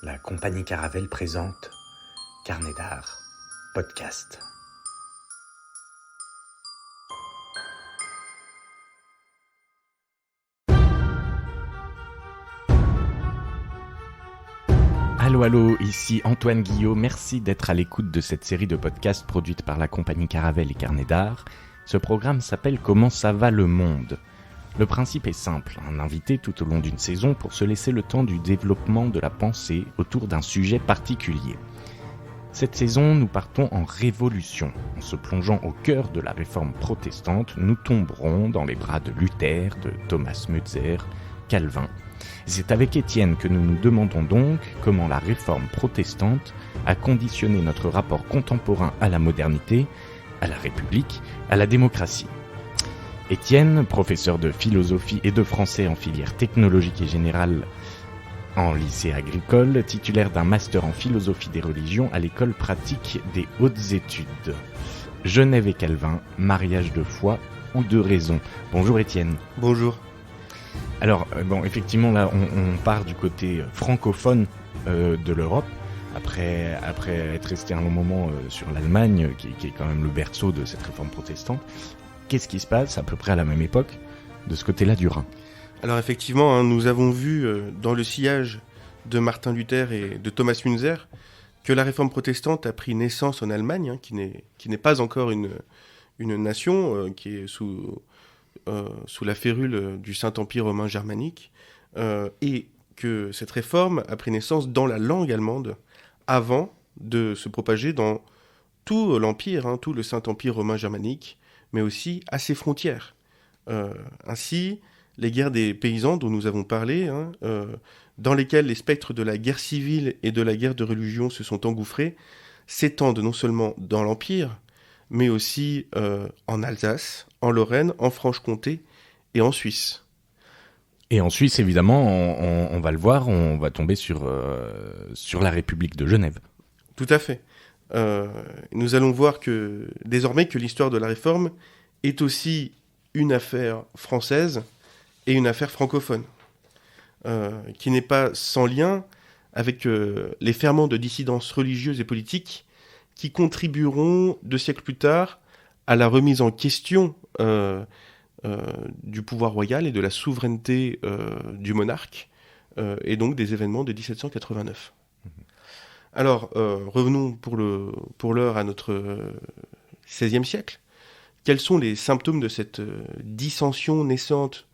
La compagnie Caravelle présente Carnet d'art, podcast. Allô, ici Antoine Guillot, merci d'être à l'écoute de cette série de podcasts produite par la compagnie Caravelle et Carnet d'art. Ce programme s'appelle Comment ça va le monde ? Le principe est simple, un invité tout au long d'une saison pour se laisser le temps du développement de la pensée autour d'un sujet particulier. Cette saison, nous partons en révolution. En se plongeant au cœur de la réforme protestante, nous tomberons dans les bras de Luther, de Thomas Müntzer, Calvin. C'est avec Étienne que nous nous demandons donc comment la réforme protestante a conditionné notre rapport contemporain à la modernité, à la République, à la démocratie. Étienne, professeur de philosophie et de français en filière technologique et générale en lycée agricole, titulaire d'un master en philosophie des religions à l'école pratique des hautes études. Genève et Calvin, mariage de foi ou de raison. Bonjour Étienne. Bonjour. Alors, effectivement, là, on part du côté francophone de l'Europe, après être resté un long moment sur l'Allemagne, qui est quand même le berceau de cette réforme protestante. Qu'est-ce qui se passe à peu près à la même époque de ce côté-là du Rhin ? Alors effectivement, nous avons vu dans le sillage de Martin Luther et de Thomas Müntzer que la réforme protestante a pris naissance en Allemagne, qui n'est pas encore une nation, qui est sous la férule du Saint-Empire romain germanique, et que cette réforme a pris naissance dans la langue allemande avant de se propager dans tout l'Empire, tout le Saint-Empire romain germanique, mais aussi à ses frontières. Ainsi, les guerres des paysans dont nous avons parlé, dans lesquelles les spectres de la guerre civile et de la guerre de religion se sont engouffrés, s'étendent non seulement dans l'Empire, mais aussi en Alsace, en Lorraine, en Franche-Comté et en Suisse. Et en Suisse, évidemment, on va le voir, on va tomber sur la République de Genève. Tout à fait. Nous allons voir désormais que l'histoire de la Réforme est aussi une affaire française et une affaire francophone, qui n'est pas sans lien avec les ferments de dissidence religieuse et politique qui contribueront 2 siècles plus tard à la remise en question du pouvoir royal et de la souveraineté du monarque, et donc des événements de 1789. Alors, revenons pour l'heure à notre XVIe siècle. Quels sont les symptômes de cette dissension naissante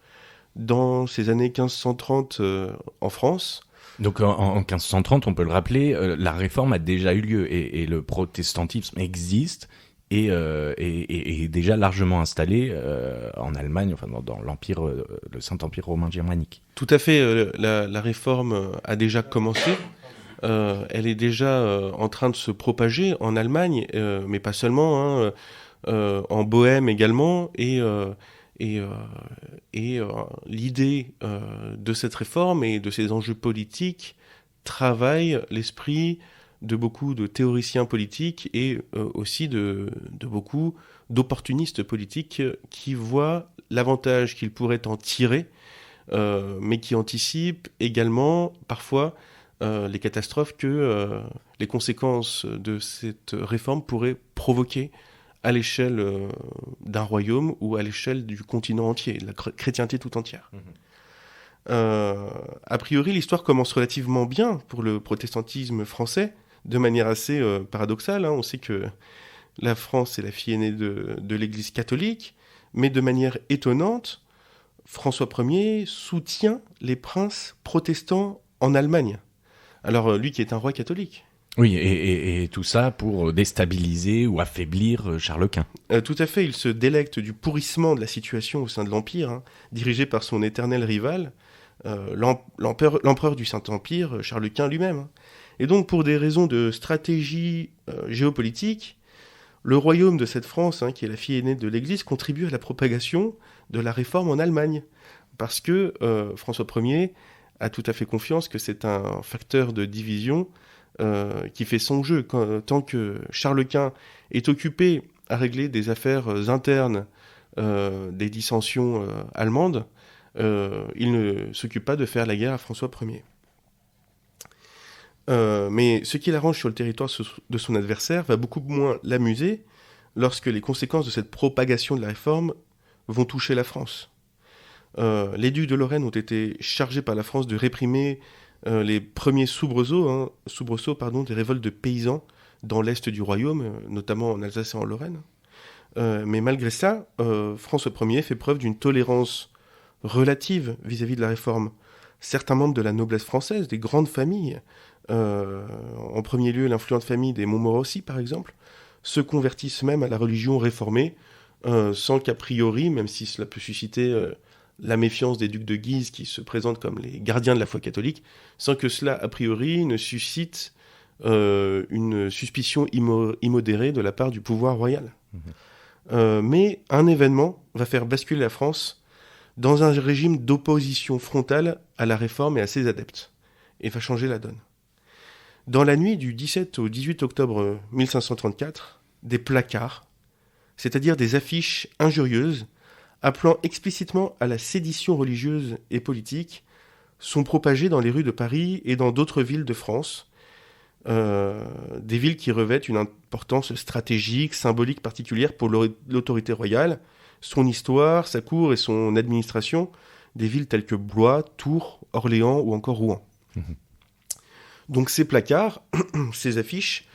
dans ces années 1530 en France ? Donc en 1530, on peut le rappeler, la réforme a déjà eu lieu et le protestantisme existe et est déjà largement installé en Allemagne, enfin dans l'empire, le Saint-Empire romain germanique. Tout à fait, la réforme a déjà commencé. Elle est déjà en train de se propager en Allemagne, mais pas seulement, en Bohème également, et l'idée de cette réforme et de ses enjeux politiques travaille l'esprit de beaucoup de théoriciens politiques et aussi de beaucoup d'opportunistes politiques qui voient l'avantage qu'ils pourraient en tirer, mais qui anticipent également parfois les catastrophes que les conséquences de cette réforme pourraient provoquer à l'échelle d'un royaume ou à l'échelle du continent entier, de la chrétienté tout entière. A priori, l'histoire commence relativement bien pour le protestantisme français, de manière assez paradoxale. On sait que la France est la fille aînée de l'Église catholique, mais de manière étonnante, François Ier soutient les princes protestants en Allemagne. Alors, lui qui est un roi catholique. Oui, et tout ça pour déstabiliser ou affaiblir Charles Quint. Tout à fait, il se délecte du pourrissement de la situation au sein de l'Empire, dirigé par son éternel rival, l'empereur du Saint-Empire, Charles Quint lui-même. Et donc, pour des raisons de stratégie géopolitique, le royaume de cette France, qui est la fille aînée de l'Église, contribue à la propagation de la réforme en Allemagne. Parce que François Ier a tout à fait confiance que c'est un facteur de division qui fait son jeu. Tant que Charles Quint est occupé à régler des affaires internes des dissensions allemandes, il ne s'occupe pas de faire la guerre à François Ier. Mais ce qui l'arrange sur le territoire de son adversaire va beaucoup moins l'amuser lorsque les conséquences de cette propagation de la réforme vont toucher la France. Les ducs de Lorraine ont été chargés par la France de réprimer les premiers soubresauts des révoltes de paysans dans l'est du royaume, notamment en Alsace et en Lorraine. Mais malgré ça, François Ier fait preuve d'une tolérance relative vis-à-vis de la réforme. Certains membres de la noblesse française, des grandes familles, en premier lieu l'influente famille des Montmorency par exemple, se convertissent même à la religion réformée, sans qu'a priori, même si cela peut susciter la méfiance des ducs de Guise qui se présentent comme les gardiens de la foi catholique, sans que cela a priori ne suscite une suspicion immodérée de la part du pouvoir royal. Mais un événement va faire basculer la France dans un régime d'opposition frontale à la réforme et à ses adeptes, et va changer la donne. Dans la nuit du 17 au 18 octobre 1534, des placards, c'est-à-dire des affiches injurieuses, appelant explicitement à la sédition religieuse et politique, sont propagés dans les rues de Paris et dans d'autres villes de France, des villes qui revêtent une importance stratégique, symbolique particulière pour l'autorité royale, son histoire, sa cour et son administration, des villes telles que Blois, Tours, Orléans ou encore Rouen. Donc ces placards, ces affiches,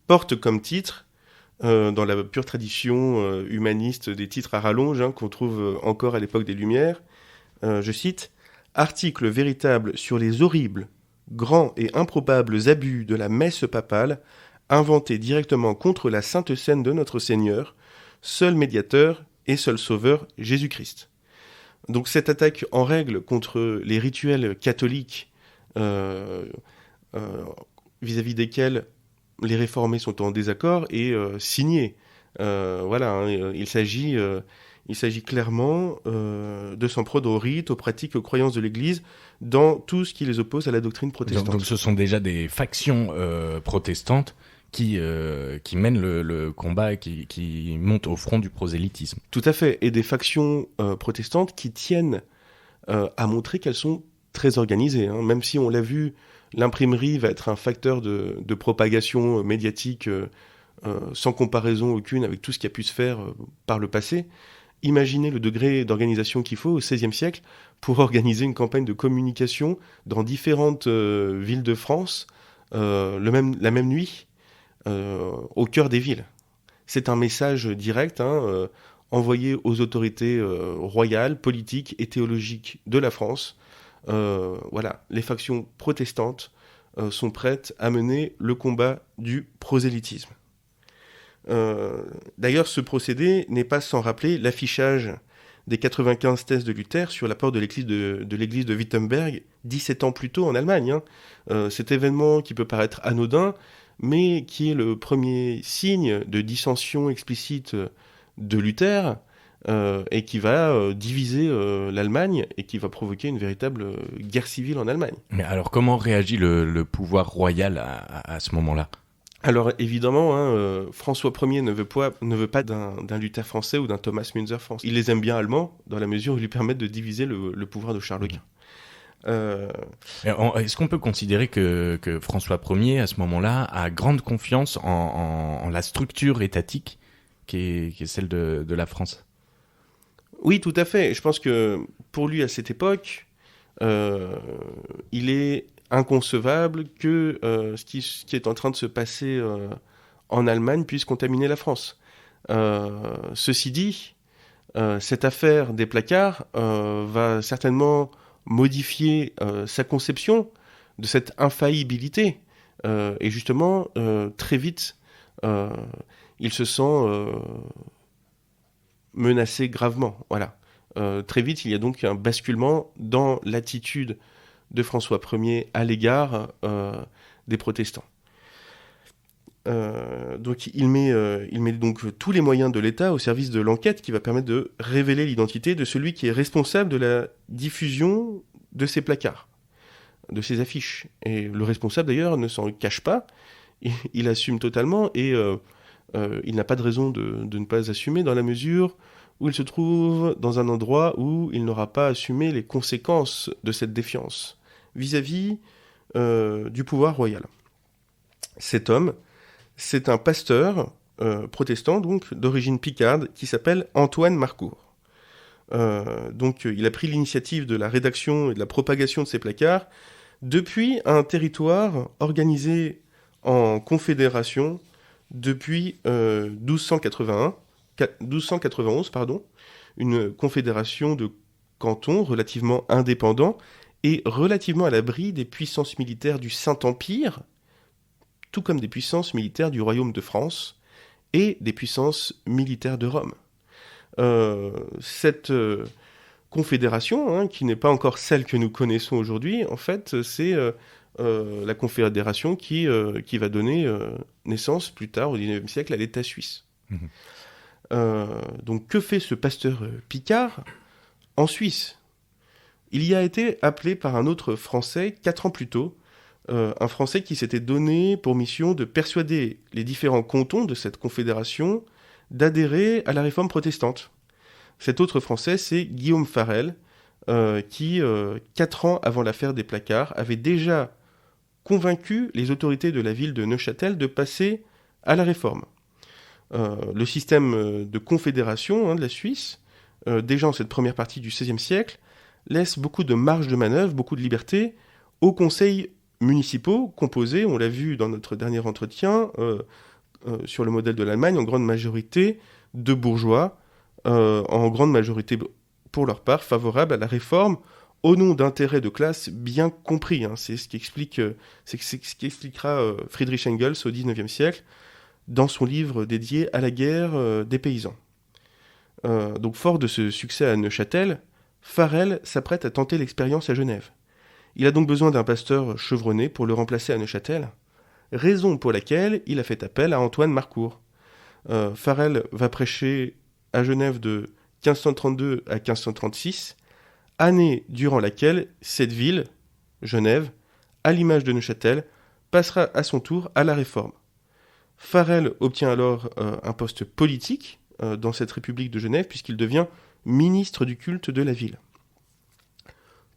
portent comme titre, dans la pure tradition humaniste des titres à rallonge qu'on trouve encore à l'époque des Lumières, je cite, « Article véritable sur les horribles, grands et improbables abus de la messe papale, inventés directement contre la sainte scène de notre Seigneur, seul médiateur et seul sauveur, Jésus-Christ. » Donc cette attaque en règle contre les rituels catholiques vis-à-vis desquels les réformés sont en désaccord est signée. Il s'agit clairement de s'en prendre aux rites, aux pratiques, aux croyances de l'Église, dans tout ce qui les oppose à la doctrine protestante. Donc ce sont déjà des factions protestantes qui mènent le combat et qui montent au front du prosélytisme. Tout à fait, et des factions protestantes qui tiennent à montrer qu'elles sont très organisées. Même si on l'a vu, l'imprimerie va être un facteur de propagation médiatique sans comparaison aucune avec tout ce qui a pu se faire par le passé. Imaginez le degré d'organisation qu'il faut au XVIe siècle pour organiser une campagne de communication dans différentes villes de France la même nuit, au cœur des villes. C'est un message direct envoyé aux autorités royales, politiques et théologiques de la France. Les factions protestantes sont prêtes à mener le combat du prosélytisme. D'ailleurs, ce procédé n'est pas sans rappeler l'affichage des 95 thèses de Luther sur la porte de l'église de Wittenberg 17 ans plus tôt en Allemagne. Cet événement qui peut paraître anodin, mais qui est le premier signe de dissension explicite de Luther, et qui va diviser l'Allemagne et qui va provoquer une véritable guerre civile en Allemagne. Mais alors comment réagit le pouvoir royal à ce moment-là ? Alors évidemment, François Ier ne veut pas d'un Luther français ou d'un Thomas Münzer français. Il les aime bien allemands dans la mesure où ils lui permettent de diviser le pouvoir de Charles Quint. Est-ce qu'on peut considérer que François Ier, à ce moment-là, a grande confiance en la structure étatique qui est celle de la France ? Oui, tout à fait. Je pense que pour lui, à cette époque, il est inconcevable que ce qui est en train de se passer en Allemagne puisse contaminer la France. Ceci dit, cette affaire des placards va certainement modifier sa conception de cette infaillibilité. Et justement, très vite, il se sent menacé gravement. Très vite, il y a donc un basculement dans l'attitude de François Ier à l'égard des protestants. Donc il met donc tous les moyens de l'État au service de l'enquête qui va permettre de révéler l'identité de celui qui est responsable de la diffusion de ces placards, de ces affiches. Et le responsable d'ailleurs ne s'en cache pas, il assume totalement et il n'a pas de raison de ne pas assumer dans la mesure où il se trouve dans un endroit où il n'aura pas assumé les conséquences de cette défiance vis-à-vis du pouvoir royal. Cet homme, c'est un pasteur protestant, donc d'origine picarde, qui s'appelle Antoine Marcourt. Il a pris l'initiative de la rédaction et de la propagation de ces placards depuis un territoire organisé en confédération depuis 1291, une confédération de cantons relativement indépendants et relativement à l'abri des puissances militaires du Saint-Empire, tout comme des puissances militaires du Royaume de France et des puissances militaires de Rome. Cette confédération, qui n'est pas encore celle que nous connaissons aujourd'hui, en fait, c'est la confédération qui va donner naissance plus tard, au XIXe siècle, à l'État suisse. Donc, que fait ce pasteur picard en Suisse? Il y a été appelé par un autre Français 4 ans plus tôt, un Français qui s'était donné pour mission de persuader les différents cantons de cette confédération d'adhérer à la réforme protestante. Cet autre Français, c'est Guillaume Farel, qui, 4 ans avant l'affaire des placards, avait déjà convaincu les autorités de la ville de Neuchâtel de passer à la réforme. Le système de confédération de la Suisse, déjà en cette première partie du XVIe siècle, laisse beaucoup de marge de manœuvre, beaucoup de liberté aux conseils municipaux composés, on l'a vu dans notre dernier entretien, sur le modèle de l'Allemagne, en grande majorité de bourgeois, en grande majorité pour leur part favorables à la réforme au nom d'intérêts de classe bien compris. C'est ce qu'expliquera Friedrich Engels au XIXe siècle dans son livre dédié à la guerre des paysans. Donc fort de ce succès à Neuchâtel, Farel s'apprête à tenter l'expérience à Genève. Il a donc besoin d'un pasteur chevronné pour le remplacer à Neuchâtel, raison pour laquelle il a fait appel à Antoine Marcourt. Farel va prêcher à Genève de 1532 à 1536, année durant laquelle cette ville, Genève, à l'image de Neuchâtel, passera à son tour à la Réforme. Farel obtient alors un poste politique dans cette République de Genève, puisqu'il devient ministre du culte de la ville.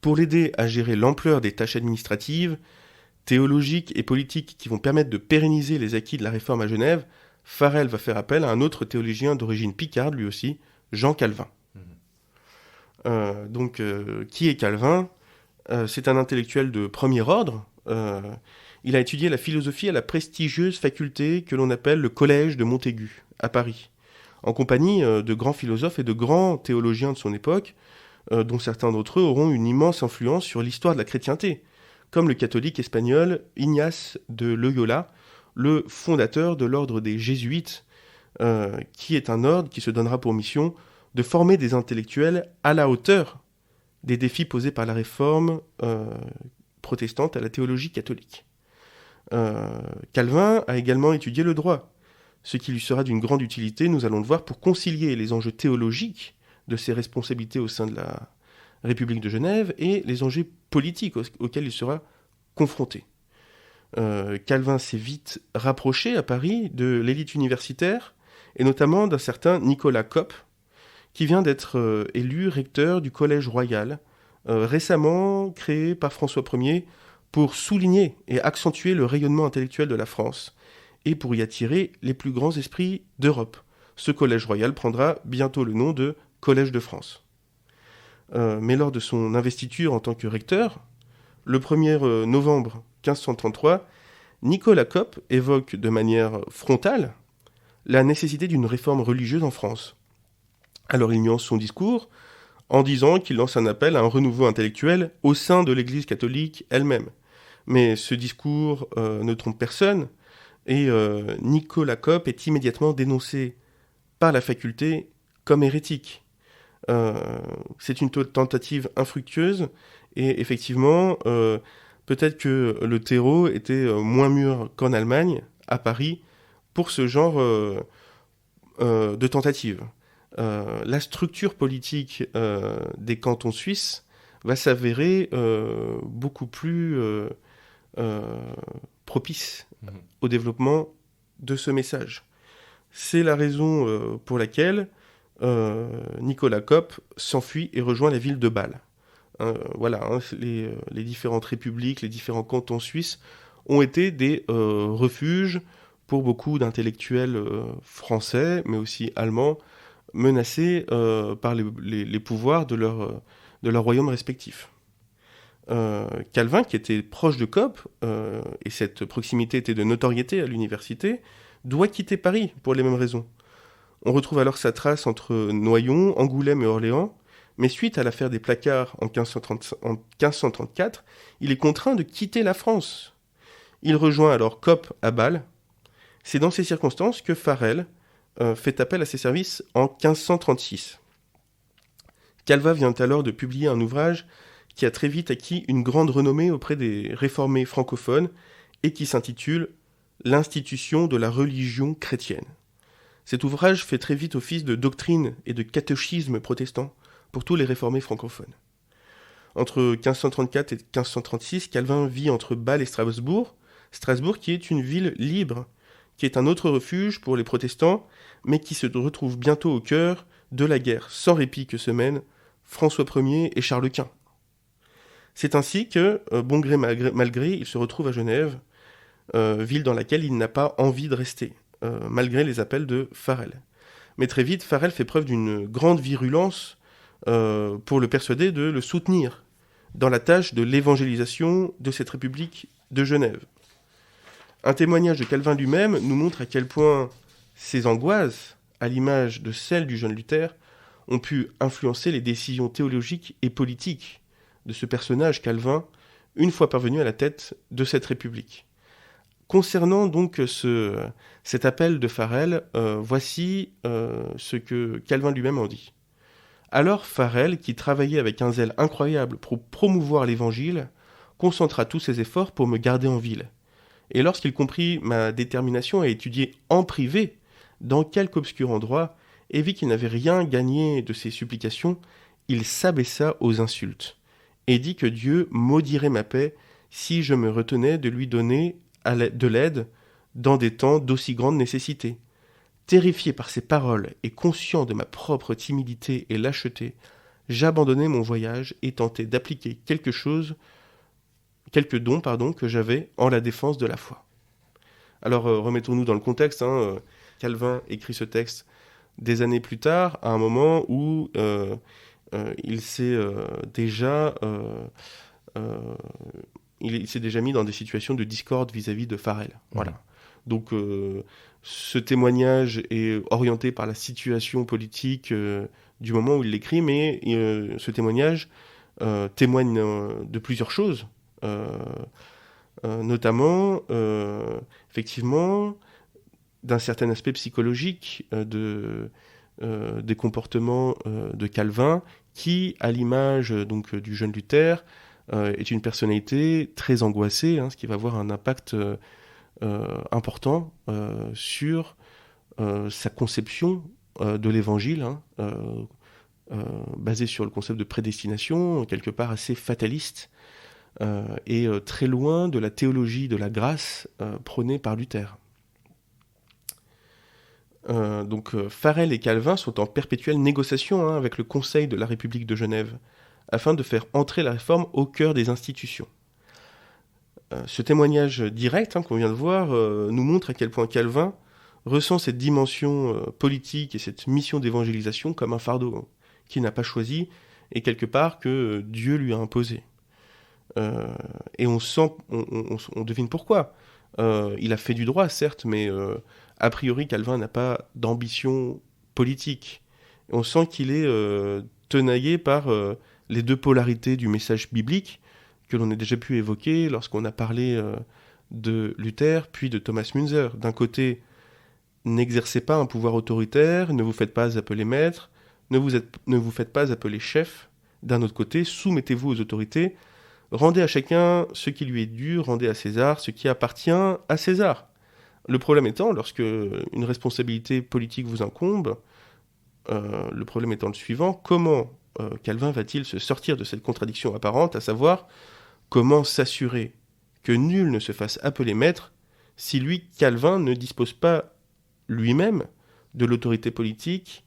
Pour l'aider à gérer l'ampleur des tâches administratives, théologiques et politiques qui vont permettre de pérenniser les acquis de la Réforme à Genève, Farel va faire appel à un autre théologien d'origine picarde, lui aussi, Jean Calvin. Qui est Calvin ? C'est un intellectuel de premier ordre. Il a étudié la philosophie à la prestigieuse faculté que l'on appelle le Collège de Montaigu, à Paris, en compagnie de grands philosophes et de grands théologiens de son époque, dont certains d'entre eux auront une immense influence sur l'histoire de la chrétienté, comme le catholique espagnol Ignace de Loyola, le fondateur de l'ordre des Jésuites, qui est un ordre qui se donnera pour mission de former des intellectuels à la hauteur des défis posés par la réforme protestante à la théologie catholique. Calvin a également étudié le droit, ce qui lui sera d'une grande utilité, nous allons le voir, pour concilier les enjeux théologiques de ses responsabilités au sein de la République de Genève et les enjeux politiques auxquels il sera confronté. Calvin s'est vite rapproché à Paris de l'élite universitaire, et notamment d'un certain Nicolas Cop, qui vient d'être élu recteur du Collège Royal, récemment créé par François Ier pour souligner et accentuer le rayonnement intellectuel de la France, et pour y attirer les plus grands esprits d'Europe. Ce Collège Royal prendra bientôt le nom de Collège de France. Mais lors de son investiture en tant que recteur, le 1er novembre 1533, Nicolas Cop évoque de manière frontale la nécessité d'une réforme religieuse en France. Alors il nuance son discours en disant qu'il lance un appel à un renouveau intellectuel au sein de l'Église catholique elle-même. Mais ce discours ne trompe personne, et Nicolas Cop est immédiatement dénoncé par la faculté comme hérétique. C'est une tentative infructueuse, et effectivement, peut-être que le terreau était moins mûr qu'en Allemagne, à Paris, pour ce genre de tentative. La structure politique des cantons suisses va s'avérer beaucoup plus propice au développement de ce message. C'est la raison pour laquelle Nicolas Cop s'enfuit et rejoint la ville de Bâle. Les différentes républiques, les différents cantons suisses ont été des refuges pour beaucoup d'intellectuels français, mais aussi allemands, menacés par les pouvoirs de leur royaume respectif. Calvin, qui était proche de Coppe, et cette proximité était de notoriété à l'université, doit quitter Paris pour les mêmes raisons. On retrouve alors sa trace entre Noyon, Angoulême et Orléans, mais suite à l'affaire des placards en 1534, il est contraint de quitter la France. Il rejoint alors Coppe à Bâle. C'est dans ces circonstances que Farel fait appel à ses services en 1536. Calvat vient alors de publier un ouvrage qui a très vite acquis une grande renommée auprès des réformés francophones et qui s'intitule « L'institution de la religion chrétienne ». Cet ouvrage fait très vite office de doctrine et de catéchisme protestant pour tous les réformés francophones. Entre 1534 et 1536, Calvin vit entre Bâle et Strasbourg, Strasbourg qui est une ville libre, qui est un autre refuge pour les protestants, mais qui se retrouve bientôt au cœur de la guerre sans répit que se mènent François Ier et Charles Quint. C'est ainsi que, bon gré mal gré, il se retrouve à Genève, ville dans laquelle il n'a pas envie de rester, malgré les appels de Farel. Mais très vite, Farel fait preuve d'une grande virulence pour le persuader de le soutenir dans la tâche de l'évangélisation de cette République de Genève. Un témoignage de Calvin lui-même nous montre à quel point ses angoisses, à l'image de celles du jeune Luther, ont pu influencer les décisions théologiques et politiques de ce personnage Calvin, une fois parvenu à la tête de cette République. Concernant donc cet appel de Farel, voici ce que Calvin lui-même en dit. Alors Farel, qui travaillait avec un zèle incroyable pour promouvoir l'Évangile, concentra tous ses efforts pour me garder en ville. Et lorsqu'il comprit ma détermination à étudier en privé, dans quelque obscur endroit, et vit qu'il n'avait rien gagné de ses supplications, il s'abaissa aux insultes, et dit que Dieu maudirait ma paix si je me retenais de lui donner de l'aide dans des temps d'aussi grande nécessité. Terrifié par ces paroles et conscient de ma propre timidité et lâcheté, j'abandonnai mon voyage et tentai d'appliquer quelques dons que j'avais en la défense de la foi. Alors remettons-nous dans le contexte. Calvin écrit ce texte des années plus tard, à un moment où il s'est déjà mis dans des situations de discorde vis-à-vis de Farel. Voilà. Donc ce témoignage est orienté par la situation politique du moment où il l'écrit, mais ce témoignage témoigne de plusieurs choses, notamment effectivement d'un certain aspect psychologique des comportements de Calvin, qui, à l'image donc du jeune Luther, est une personnalité très angoissée, ce qui va avoir un impact important sur sa conception de l'Évangile, basée sur le concept de prédestination, quelque part assez fataliste, et très loin de la théologie de la grâce prônée par Luther. Donc Farel et Calvin sont en perpétuelle négociation avec le Conseil de la République de Genève, afin de faire entrer la réforme au cœur des institutions. Ce témoignage direct qu'on vient de voir nous montre à quel point Calvin ressent cette dimension politique et cette mission d'évangélisation comme un fardeau qu'il n'a pas choisi et quelque part que Dieu lui a imposé. Et on devine pourquoi. Il a fait du droit, certes, mais a priori Calvin n'a pas d'ambition politique. On sent qu'il est tenaillé par les deux polarités du message biblique que l'on a déjà pu évoquer lorsqu'on a parlé de Luther puis de Thomas Müntzer. D'un côté, n'exercez pas un pouvoir autoritaire, ne vous faites pas appeler maître, ne vous faites pas appeler chef. D'un autre côté, soumettez-vous aux autorités, rendez à chacun ce qui lui est dû, rendez à César ce qui appartient à César. Le problème étant, lorsque une responsabilité politique vous incombe, le problème étant le suivant, comment Calvin va-t-il se sortir de cette contradiction apparente, à savoir comment s'assurer que nul ne se fasse appeler maître si lui, Calvin, ne dispose pas lui-même de l'autorité politique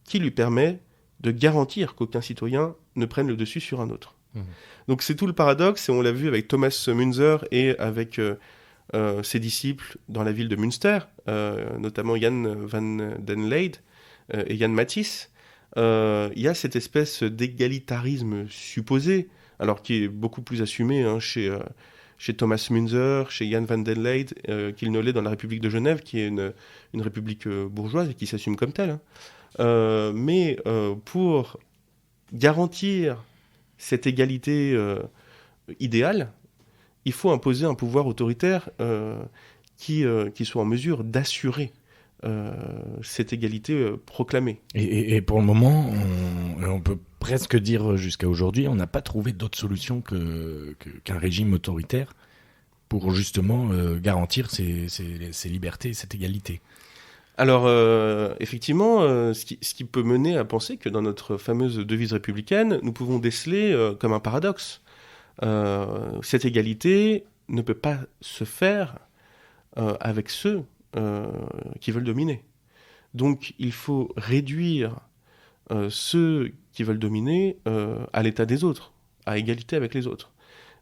qui lui permet de garantir qu'aucun citoyen ne prenne le dessus sur un autre. Donc c'est tout le paradoxe, et on l'a vu avec Thomas Müntzer et avec ses disciples dans la ville de Münster, notamment Jan van den Leyde et Jan Matthys. Il y a cette espèce d'égalitarisme supposé, alors qui est beaucoup plus assumé chez Thomas Müntzer, chez Jan van den Leyde, qu'il ne l'est dans la République de Genève, qui est une république bourgeoise et qui s'assume comme telle. Mais pour garantir cette égalité idéale, il faut imposer un pouvoir autoritaire qui soit en mesure d'assurer cette égalité proclamée. Et pour le moment, on peut presque dire jusqu'à aujourd'hui, on n'a pas trouvé d'autre solution qu'un régime autoritaire pour justement garantir ces libertés et cette égalité. Alors, effectivement, ce qui peut mener à penser que dans notre fameuse devise républicaine, nous pouvons déceler comme un paradoxe. Cette égalité ne peut pas se faire avec ceux qui veulent dominer. Donc, il faut réduire ceux qui veulent dominer à l'état des autres, à égalité avec les autres.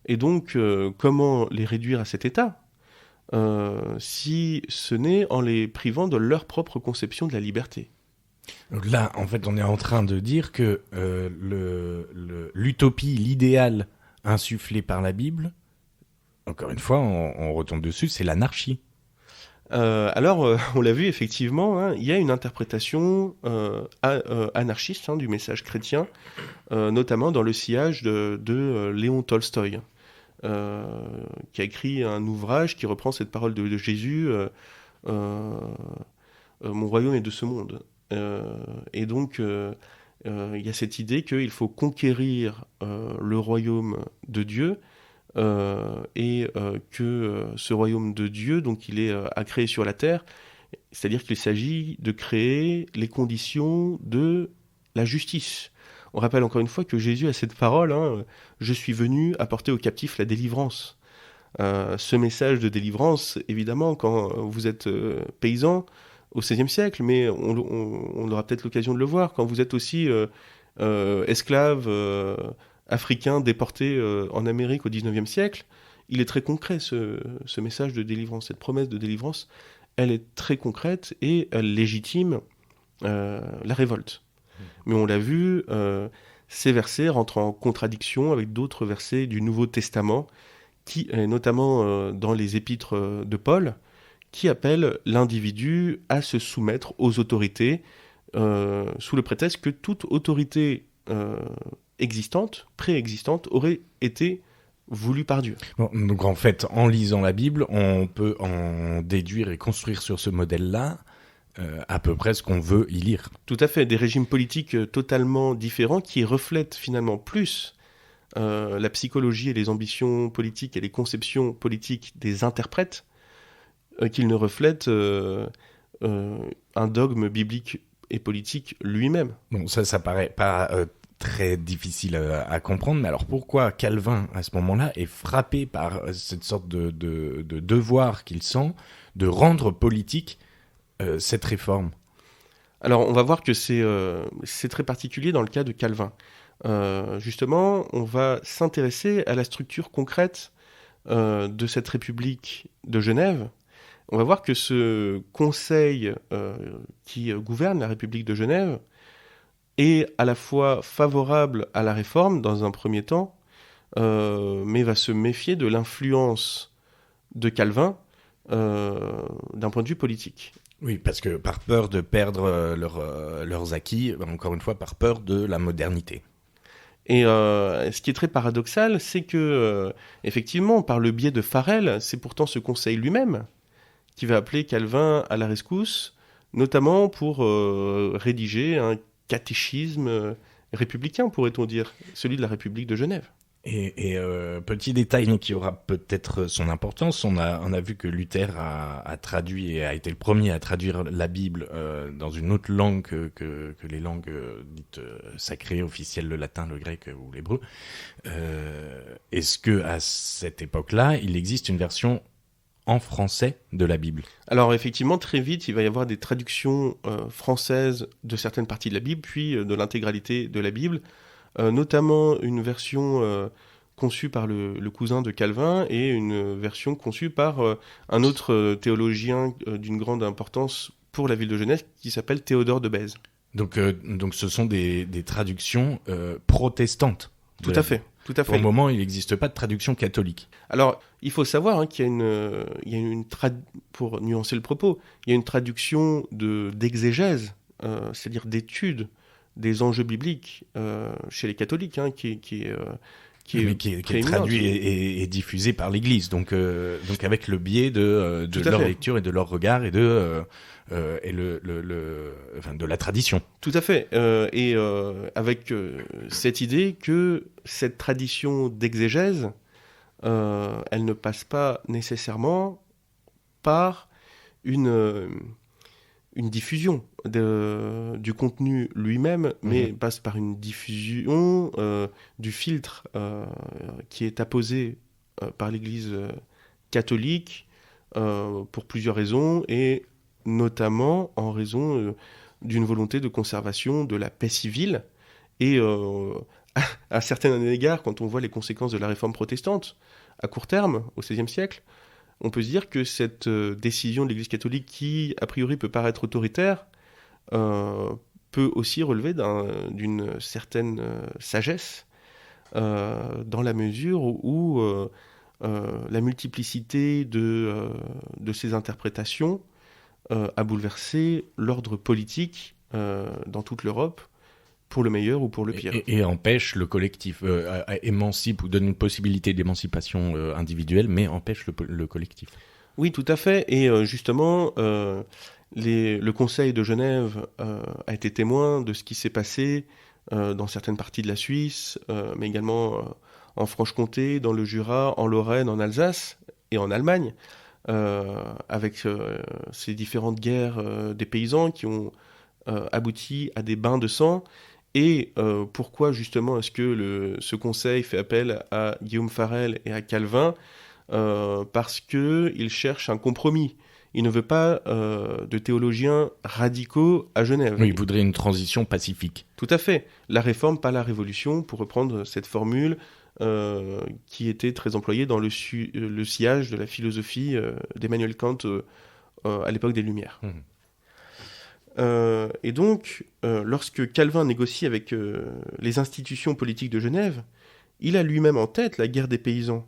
Et donc, comment les réduire à cet état si ce n'est en les privant de leur propre conception de la liberté. Donc là, en fait, on est en train de dire que l'utopie, l'idéal insufflé par la Bible, encore une fois, on retombe dessus, c'est l'anarchie. Alors, on l'a vu effectivement, il y a une interprétation anarchiste du message chrétien, notamment dans le sillage de Léon Tolstoï. Qui a écrit un ouvrage qui reprend cette parole de Jésus, mon royaume est de ce monde. Et donc, il y a cette idée qu'il faut conquérir le royaume de Dieu, et que ce royaume de Dieu, donc il est à créer sur la terre, c'est-à-dire qu'il s'agit de créer les conditions de la justice. On rappelle encore une fois que Jésus a cette parole, je suis venu apporter aux captifs la délivrance. Ce message de délivrance, évidemment, quand vous êtes paysan au XVIe siècle, mais on aura peut-être l'occasion de le voir, quand vous êtes aussi esclave africain déporté en Amérique au XIXe siècle, il est très concret ce message de délivrance, cette promesse de délivrance, elle est très concrète et elle légitime la révolte. Mais on l'a vu, ces versets rentrent en contradiction avec d'autres versets du Nouveau Testament, qui, notamment dans les épîtres de Paul, qui appellent l'individu à se soumettre aux autorités, sous le prétexte que toute autorité existante, préexistante, aurait été voulue par Dieu. Bon, donc en fait, en lisant la Bible, on peut en déduire et construire sur ce modèle-là à peu près ce qu'on veut y lire. Tout à fait, des régimes politiques totalement différents qui reflètent finalement plus la psychologie et les ambitions politiques et les conceptions politiques des interprètes qu'ils ne reflètent un dogme biblique et politique lui-même. Bon, ça paraît pas très difficile à comprendre, mais alors pourquoi Calvin, à ce moment-là, est frappé par cette sorte de devoir qu'il sent de rendre politique cette réforme? Alors, on va voir que c'est très particulier dans le cas de Calvin. Justement, on va s'intéresser à la structure concrète de cette République de Genève. On va voir que ce conseil qui gouverne la République de Genève est à la fois favorable à la réforme dans un premier temps, mais va se méfier de l'influence de Calvin d'un point de vue politique. Oui, parce que par peur de perdre leurs acquis, encore une fois, par peur de la modernité. Et ce qui est très paradoxal, c'est que, effectivement, par le biais de Farel, c'est pourtant ce conseil lui-même qui va appeler Calvin à la rescousse, notamment pour rédiger un catéchisme républicain, pourrait-on dire, celui de la République de Genève. Et petit détail qui aura peut-être son importance, on a vu que Luther a traduit et a été le premier à traduire la Bible dans une autre langue que les langues dites sacrées, officielles, le latin, le grec ou l'hébreu. Est-ce que à cette époque-là, il existe une version en français de la Bible? Alors effectivement, très vite, il va y avoir des traductions françaises de certaines parties de la Bible, puis de l'intégralité de la Bible. notamment une version conçue par le cousin de Calvin et une version conçue par un autre théologien d'une grande importance pour la ville de Genève qui s'appelle Théodore de Bèze. Donc ce sont des traductions protestantes. Tout à fait. Pour le moment, il n'existe pas de traduction catholique. Alors, il faut savoir qu'il y a pour nuancer le propos, il y a une traduction d'exégèse, c'est-à-dire d'étude des enjeux bibliques chez les catholiques, qui est traduit et diffusé par l'Église, donc avec le biais de leur lecture et de leur regard et de la tradition. Tout à fait, avec cette idée que cette tradition d'exégèse, elle ne passe pas nécessairement par une diffusion du contenu lui-même, mais passe par une diffusion du filtre qui est apposé par l'Église catholique pour plusieurs raisons, et notamment en raison d'une volonté de conservation de la paix civile. Et à certains égards, quand on voit les conséquences de la réforme protestante, à court terme, au XVIe siècle, on peut se dire que cette décision de l'Église catholique, qui a priori peut paraître autoritaire, peut aussi relever d'une certaine sagesse, dans la mesure où la multiplicité de ces interprétations a bouleversé l'ordre politique dans toute l'Europe, pour le meilleur ou pour le pire. Et empêche le collectif, émancipe ou donne une possibilité d'émancipation individuelle, mais empêche le collectif. Oui, tout à fait. Et justement, le Conseil de Genève a été témoin de ce qui s'est passé dans certaines parties de la Suisse, mais également en Franche-Comté, dans le Jura, en Lorraine, en Alsace et en Allemagne, avec ces différentes guerres des paysans qui ont abouti à des bains de sang. Et pourquoi justement est-ce que ce conseil fait appel à Guillaume Farel et à Calvin ? Parce qu'il cherche un compromis. Il ne veut pas de théologiens radicaux à Genève. Oui, il voudrait une transition pacifique. Tout à fait. La réforme, pas la révolution, pour reprendre cette formule qui était très employée dans le sillage de la philosophie d'Emmanuel Kant à l'époque des Lumières. Et donc, lorsque Calvin négocie avec les institutions politiques de Genève, il a lui-même en tête la guerre des paysans,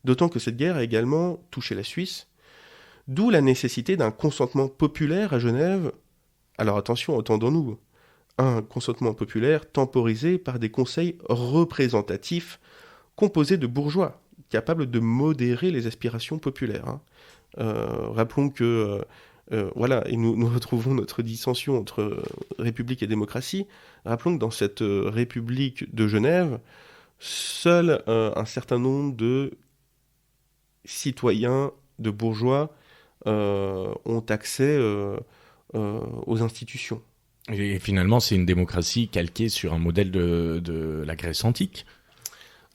d'autant que cette guerre a également touché la Suisse, d'où la nécessité d'un consentement populaire à Genève. Alors attention, entendons-nous, un consentement populaire temporisé par des conseils représentatifs composés de bourgeois, capables de modérer les aspirations populaires. Rappelons que et nous retrouvons notre dissension entre République et démocratie. Rappelons que dans cette République de Genève, seul un certain nombre de citoyens, de bourgeois, ont accès aux institutions. Et finalement, c'est une démocratie calquée sur un modèle de la Grèce antique.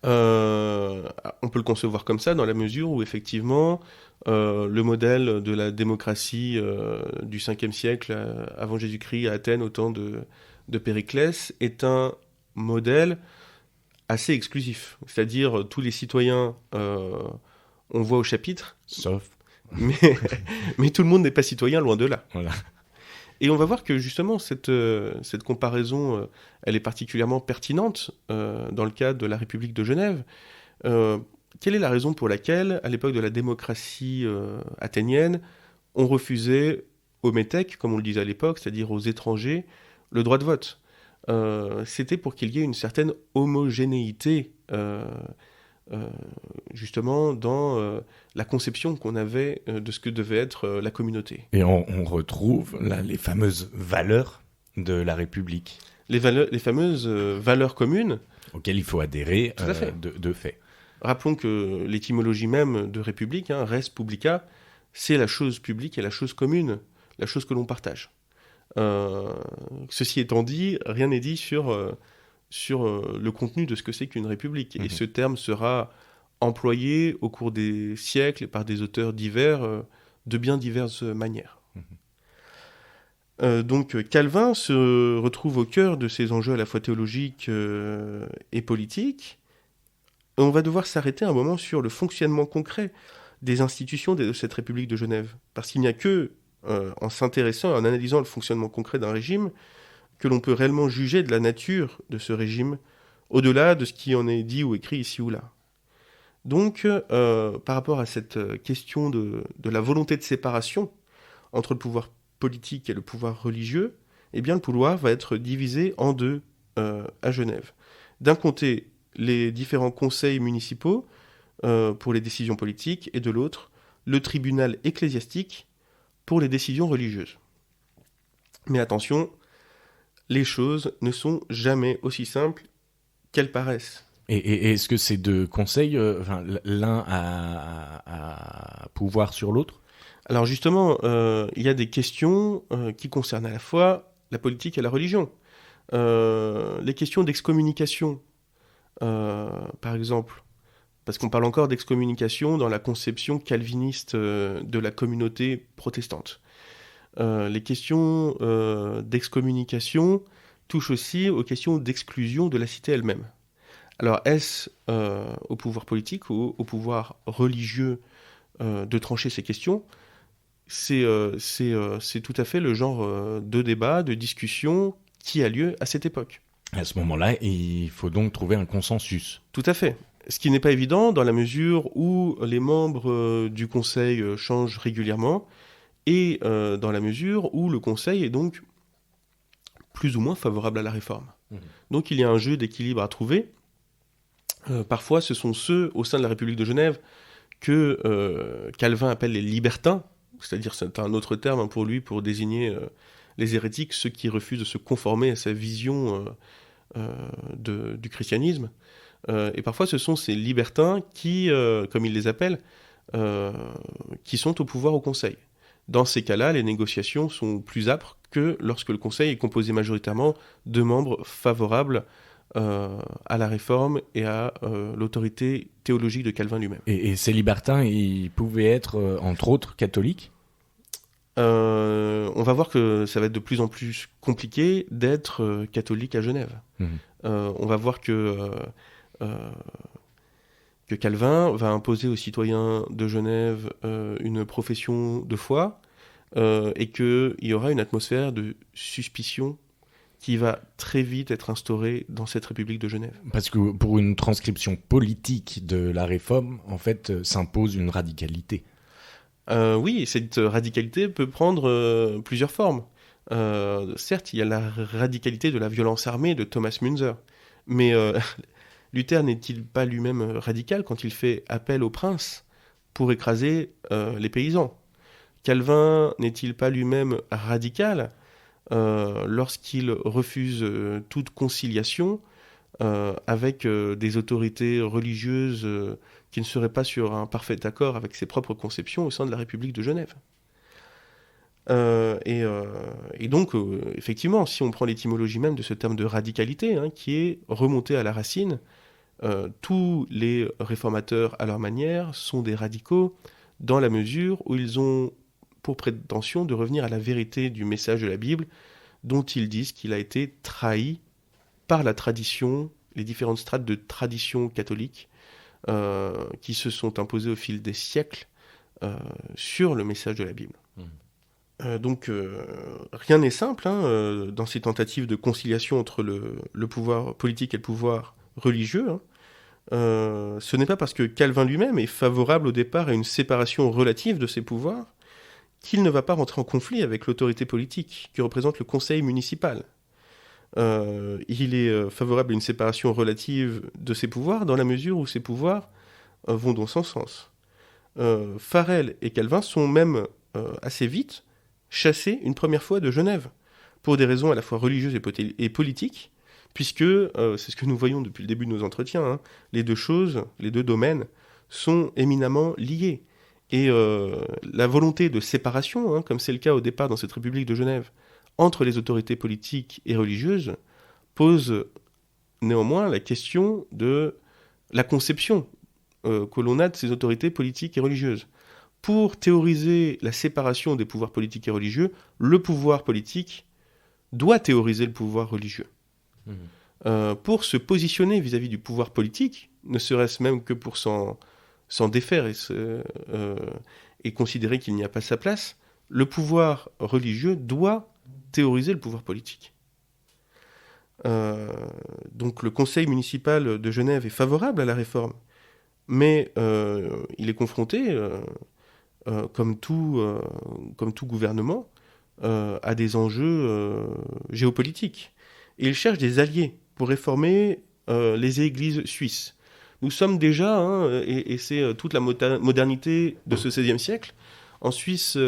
On peut le concevoir comme ça, dans la mesure où effectivement le modèle de la démocratie du 5e siècle avant Jésus-Christ à Athènes au temps de Périclès est un modèle assez exclusif. C'est-à-dire tous les citoyens on voit au chapitre, sauf mais tout le monde n'est pas citoyen, loin de là. Voilà. Et on va voir que justement cette comparaison elle est particulièrement pertinente dans le cadre de la République de Genève. Quelle est la raison pour laquelle, à l'époque de la démocratie athénienne, on refusait aux métèques, comme on le disait à l'époque, c'est-à-dire aux étrangers, le droit de vote ? C'était pour qu'il y ait une certaine homogénéité justement dans la conception qu'on avait de ce que devait être la communauté. Et on retrouve là les fameuses valeurs de la République. Les fameuses valeurs communes auxquelles il faut adhérer de fait. Rappelons que l'étymologie même de République, res publica, c'est la chose publique et la chose commune, la chose que l'on partage. Ceci étant dit, rien n'est dit sur le contenu de ce que c'est qu'une république. Et ce terme sera employé au cours des siècles par des auteurs divers, de bien diverses manières. Donc Calvin se retrouve au cœur de ces enjeux à la fois théologiques et politiques. On va devoir s'arrêter un moment sur le fonctionnement concret des institutions de cette République de Genève. Parce qu'il n'y a que en s'intéressant, en analysant le fonctionnement concret d'un régime, que l'on peut réellement juger de la nature de ce régime, au-delà de ce qui en est dit ou écrit ici ou là. Donc, par rapport à cette question de la volonté de séparation entre le pouvoir politique et le pouvoir religieux, eh bien, le pouvoir va être divisé en deux à Genève. D'un côté, les différents conseils municipaux pour les décisions politiques, et de l'autre, le tribunal ecclésiastique pour les décisions religieuses. Mais attention, les choses ne sont jamais aussi simples qu'elles paraissent. Et est-ce que ces deux conseils, l'un a pouvoir sur l'autre ? Alors justement, il y a des questions qui concernent à la fois la politique et la religion. Les questions d'excommunication, par exemple, parce qu'on parle encore d'excommunication dans la conception calviniste de la communauté protestante. Les questions d'excommunication touchent aussi aux questions d'exclusion de la cité elle-même. Alors, est-ce au pouvoir politique ou au pouvoir religieux de trancher ces questions ? C'est tout à fait le genre de débat, de discussion qui a lieu à cette époque. À ce moment-là, il faut donc trouver un consensus. Tout à fait. Ce qui n'est pas évident dans la mesure où les membres du Conseil changent régulièrement et dans la mesure où le Conseil est donc plus ou moins favorable à la réforme. Donc il y a un jeu d'équilibre à trouver. Parfois, ce sont ceux au sein de la République de Genève que Calvin appelle les libertins, c'est-à-dire c'est un autre terme pour lui pour désigner les hérétiques, ceux qui refusent de se conformer à sa vision du christianisme. Et parfois, ce sont ces libertins qui, comme il les appelle, qui sont au pouvoir au Conseil. Dans ces cas-là, les négociations sont plus âpres que lorsque le Conseil est composé majoritairement de membres favorables à la réforme et à l'autorité théologique de Calvin lui-même. Et ces libertins, ils pouvaient être, entre autres, catholiques ? On va voir que ça va être de plus en plus compliqué d'être catholique à Genève. On va voir que Calvin va imposer aux citoyens de Genève une profession de foi et qu'il y aura une atmosphère de suspicion qui va très vite être instaurée dans cette République de Genève. Parce que pour une transcription politique de la réforme, en fait, s'impose une radicalité. Oui, cette radicalité peut prendre plusieurs formes. Certes, il y a la radicalité de la violence armée de Thomas Müntzer, mais Luther n'est-il pas lui-même radical quand il fait appel aux princes pour écraser les paysans ? Calvin n'est-il pas lui-même radical lorsqu'il refuse toute conciliation avec des autorités religieuses qui ne seraient pas sur un parfait accord avec ses propres conceptions au sein de la République de Genève ? Et donc, effectivement, si on prend l'étymologie même de ce terme de radicalité, qui est remonté à la racine, tous les réformateurs, à leur manière, sont des radicaux dans la mesure où ils ont pour prétention de revenir à la vérité du message de la Bible, dont ils disent qu'il a été trahi par la tradition, les différentes strates de tradition catholique qui se sont imposées au fil des siècles sur le message de la Bible. Donc rien n'est simple dans ces tentatives de conciliation entre le pouvoir politique et le pouvoir religieux. Ce n'est pas parce que Calvin lui-même est favorable au départ à une séparation relative de ses pouvoirs qu'il ne va pas rentrer en conflit avec l'autorité politique que représente le conseil municipal. Il est favorable à une séparation relative de ses pouvoirs dans la mesure où ses pouvoirs vont dans son sens. Farel et Calvin sont même assez vite chassés une première fois de Genève, pour des raisons à la fois religieuses et politiques, puisque, c'est ce que nous voyons depuis le début de nos entretiens, les deux domaines sont éminemment liés. Et la volonté de séparation, comme c'est le cas au départ dans cette République de Genève, entre les autorités politiques et religieuses, pose néanmoins la question de la conception que l'on a de ces autorités politiques et religieuses. pour théoriser la séparation des pouvoirs politiques et religieux, le pouvoir politique doit théoriser le pouvoir religieux. Pour se positionner vis-à-vis du pouvoir politique, ne serait-ce même que pour s'en défaire et considérer qu'il n'y a pas sa place, le pouvoir religieux doit théoriser le pouvoir politique. Donc le conseil municipal de Genève est favorable à la réforme, mais il est confronté, comme tout gouvernement, à des enjeux géopolitiques. Et il cherche des alliés pour réformer les églises suisses. Nous sommes déjà, et c'est toute la modernité de ce XVIe siècle, en Suisse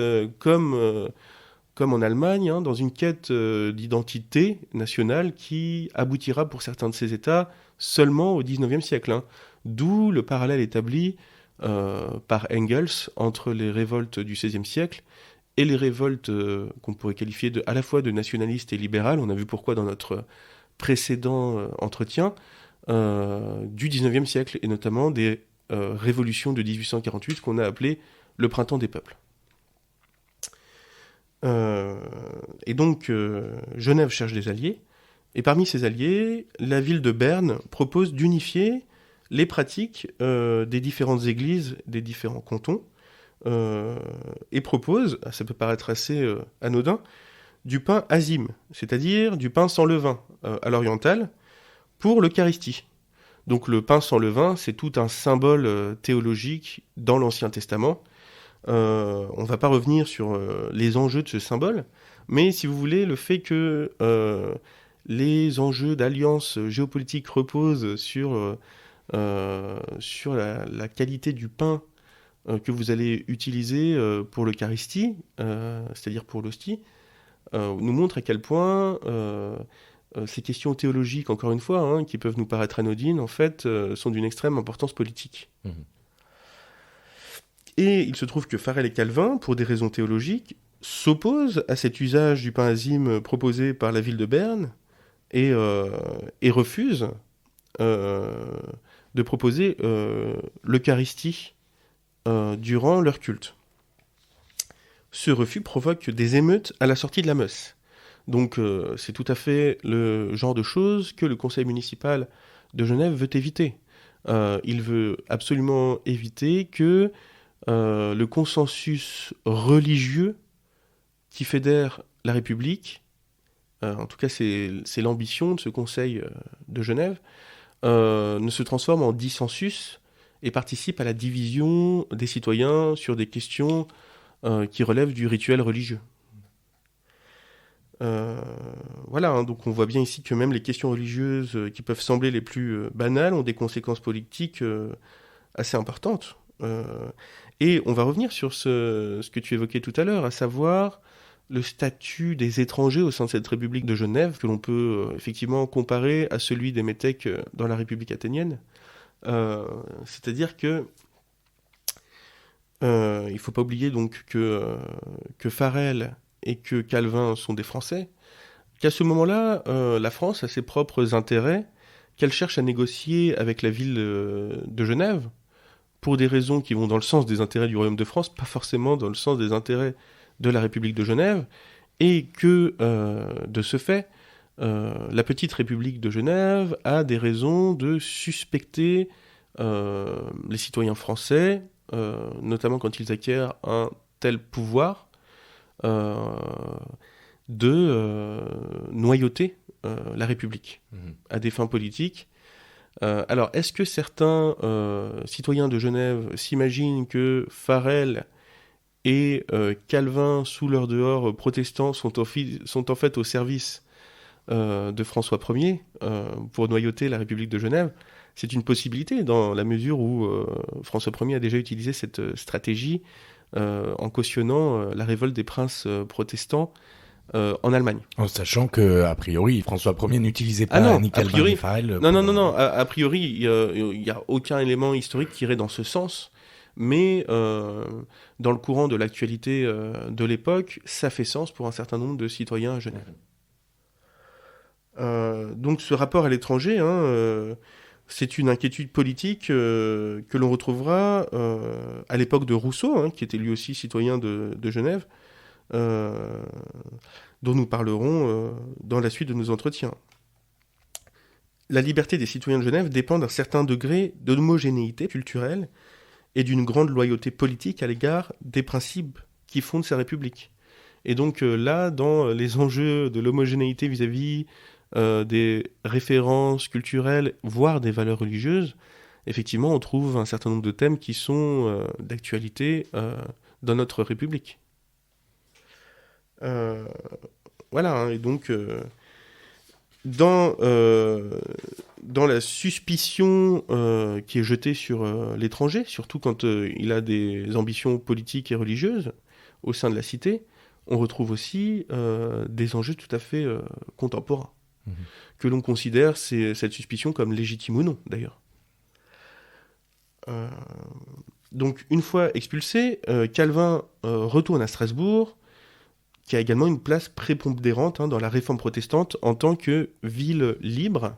comme en Allemagne, dans une quête d'identité nationale qui aboutira pour certains de ces États seulement au XIXe siècle. D'où le parallèle établi par Engels entre les révoltes du XVIe siècle et les révoltes qu'on pourrait qualifier à la fois de nationalistes et libérales. On a vu pourquoi dans notre précédent entretien du XIXe siècle, et notamment des révolutions de 1848 qu'on a appelées le printemps des peuples. Et donc, Genève cherche des alliés, et parmi ces alliés, la ville de Berne propose d'unifier les pratiques des différentes églises, des différents cantons, et propose, ça peut paraître assez anodin, du pain azime, c'est-à-dire du pain sans levain à l'oriental, pour l'Eucharistie. Donc le pain sans levain, c'est tout un symbole théologique dans l'Ancien Testament. On ne va pas revenir sur les enjeux de ce symbole, mais si vous voulez, le fait que les enjeux d'alliance géopolitique reposent sur la qualité du pain que vous allez utiliser pour l'Eucharistie, c'est-à-dire pour l'hostie, nous montre à quel point ces questions théologiques, encore une fois, qui peuvent nous paraître anodines, en fait, sont d'une extrême importance politique. Et il se trouve que Farel et Calvin, pour des raisons théologiques, s'opposent à cet usage du pain azime proposé par la ville de Berne et refusent de proposer l'Eucharistie durant leur culte. Ce refus provoque des émeutes à la sortie de la messe. Donc c'est tout à fait le genre de choses que le conseil municipal de Genève veut éviter. Il veut absolument éviter que le consensus religieux qui fédère la République, en tout cas c'est l'ambition de ce conseil de Genève, ne se transforme en dissensus et participe à la division des citoyens sur des questions qui relèvent du rituel religieux. Voilà, donc on voit bien ici que même les questions religieuses qui peuvent sembler les plus banales ont des conséquences politiques assez importantes. Et on va revenir sur ce que tu évoquais tout à l'heure, à savoir le statut des étrangers au sein de cette République de Genève, que l'on peut effectivement comparer à celui des métèques dans la République athénienne. C'est-à-dire que il ne faut pas oublier donc que Farel et que Calvin sont des Français, qu'à ce moment-là, la France a ses propres intérêts, qu'elle cherche à négocier avec la ville de Genève, pour des raisons qui vont dans le sens des intérêts du Royaume de France, pas forcément dans le sens des intérêts de la République de Genève, et que, de ce fait, la petite République de Genève a des raisons de suspecter les citoyens français, notamment quand ils acquièrent un tel pouvoir, de noyauter la République à des fins politiques. Alors, est-ce que certains citoyens de Genève s'imaginent que Farel et Calvin, sous leur dehors protestants, sont en fait au service de François Ier pour noyauter la République de Genève? C'est une possibilité dans la mesure où François Ier a déjà utilisé cette stratégie en cautionnant la révolte des princes protestants en Allemagne. En sachant que, a priori, François Ier n'utilisait pas ni Calvin ni Farel. Non. A priori, il n'y a aucun élément historique qui irait dans ce sens. Mais dans le courant de l'actualité de l'époque, ça fait sens pour un certain nombre de citoyens à Genève. Donc ce rapport à l'étranger, C'est une inquiétude politique que l'on retrouvera à l'époque de Rousseau, hein, qui était lui aussi citoyen de Genève, dont nous parlerons dans la suite de nos entretiens. La liberté des citoyens de Genève dépend d'un certain degré d'homogénéité culturelle et d'une grande loyauté politique à l'égard des principes qui fondent sa République. Et donc là, dans les enjeux de l'homogénéité vis-à-vis des références culturelles, voire des valeurs religieuses, effectivement, on trouve un certain nombre de thèmes qui sont d'actualité dans notre République. Voilà, hein, et donc dans la suspicion qui est jetée sur l'étranger, surtout quand il a des ambitions politiques et religieuses au sein de la cité, on retrouve aussi des enjeux tout à fait contemporains, que l'on considère cette suspicion comme légitime ou non, d'ailleurs. Donc, une fois expulsé, Calvin retourne à Strasbourg, qui a également une place prépondérante dans la réforme protestante en tant que ville libre,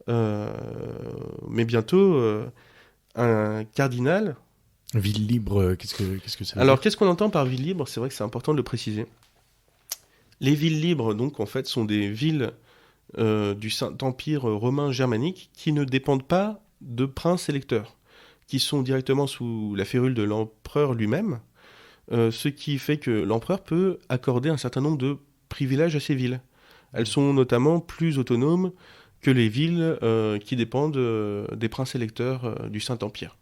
mais bientôt un cardinal. Ville libre, qu'est-ce que ça veut Alors, dire ? qu'est-ce qu'on entend par ville libre ? C'est vrai que c'est important de le préciser. Les villes libres, donc, en fait, sont des villes du Saint-Empire romain germanique qui ne dépendent pas de princes électeurs, qui sont directement sous la férule de l'empereur lui-même, ce qui fait que l'empereur peut accorder un certain nombre de privilèges à ces villes. Elles sont notamment plus autonomes que les villes qui dépendent des princes électeurs du Saint-Empire.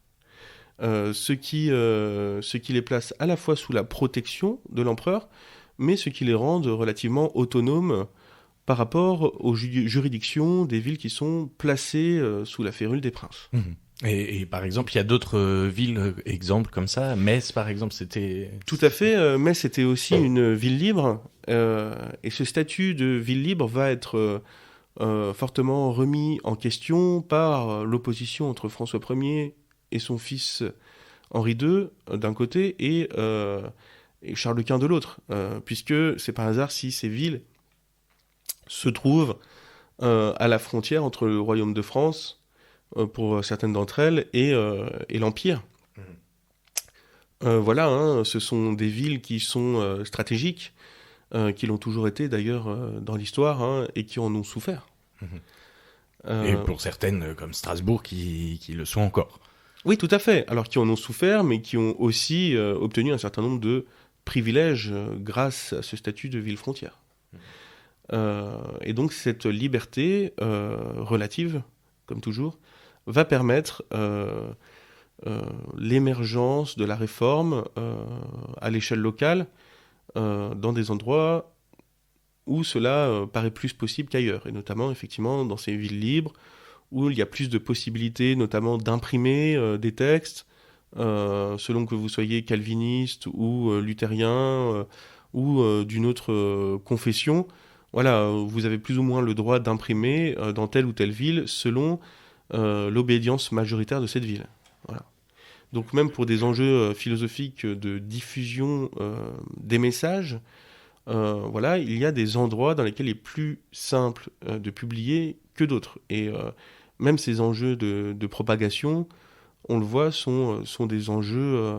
Ce qui les place à la fois sous la protection de l'empereur, mais ce qui les rend relativement autonomes par rapport aux juridictions des villes qui sont placées sous la férule des princes. Et par exemple, il y a d'autres villes, exemples comme ça. Metz, par exemple, c'était... Tout à fait. Metz était aussi une ville libre. Et ce statut de ville libre va être fortement remis en question par l'opposition entre François Ier et son fils Henri II, d'un côté, et Charles Quint de l'autre. Puisque c'est par hasard si ces villes se trouvent à la frontière entre le royaume de France, pour certaines d'entre elles, et l'Empire. Voilà, hein, ce sont des villes qui sont stratégiques, qui l'ont toujours été d'ailleurs dans l'histoire, hein, et qui en ont souffert. Et pour certaines, comme Strasbourg, qui le sont encore. Oui, tout à fait. Alors qui en ont souffert, mais qui ont aussi obtenu un certain nombre de privilèges grâce à ce statut de ville frontière. Et donc cette liberté relative, comme toujours, va permettre l'émergence de la réforme à l'échelle locale dans des endroits où cela paraît plus possible qu'ailleurs, et notamment effectivement dans ces villes libres où il y a plus de possibilités notamment d'imprimer des textes selon que vous soyez calviniste ou luthérien ou d'une autre confession. Voilà, vous avez plus ou moins le droit d'imprimer dans telle ou telle ville selon l'obédience majoritaire de cette ville. Voilà. Donc même pour des enjeux philosophiques de diffusion des messages, voilà, il y a des endroits dans lesquels il est plus simple de publier que d'autres. Et même ces enjeux de propagation, on le voit, sont des enjeux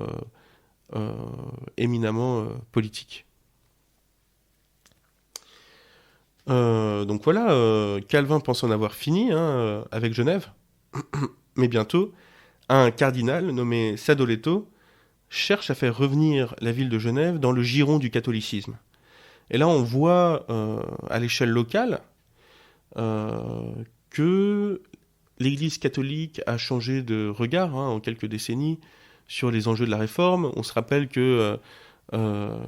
éminemment politiques. Donc voilà, Calvin pense en avoir fini avec Genève, mais bientôt, un cardinal nommé Sadoleto cherche à faire revenir la ville de Genève dans le giron du catholicisme. Et là, on voit à l'échelle locale que l'Église catholique a changé de regard en quelques décennies sur les enjeux de la réforme. On se rappelle que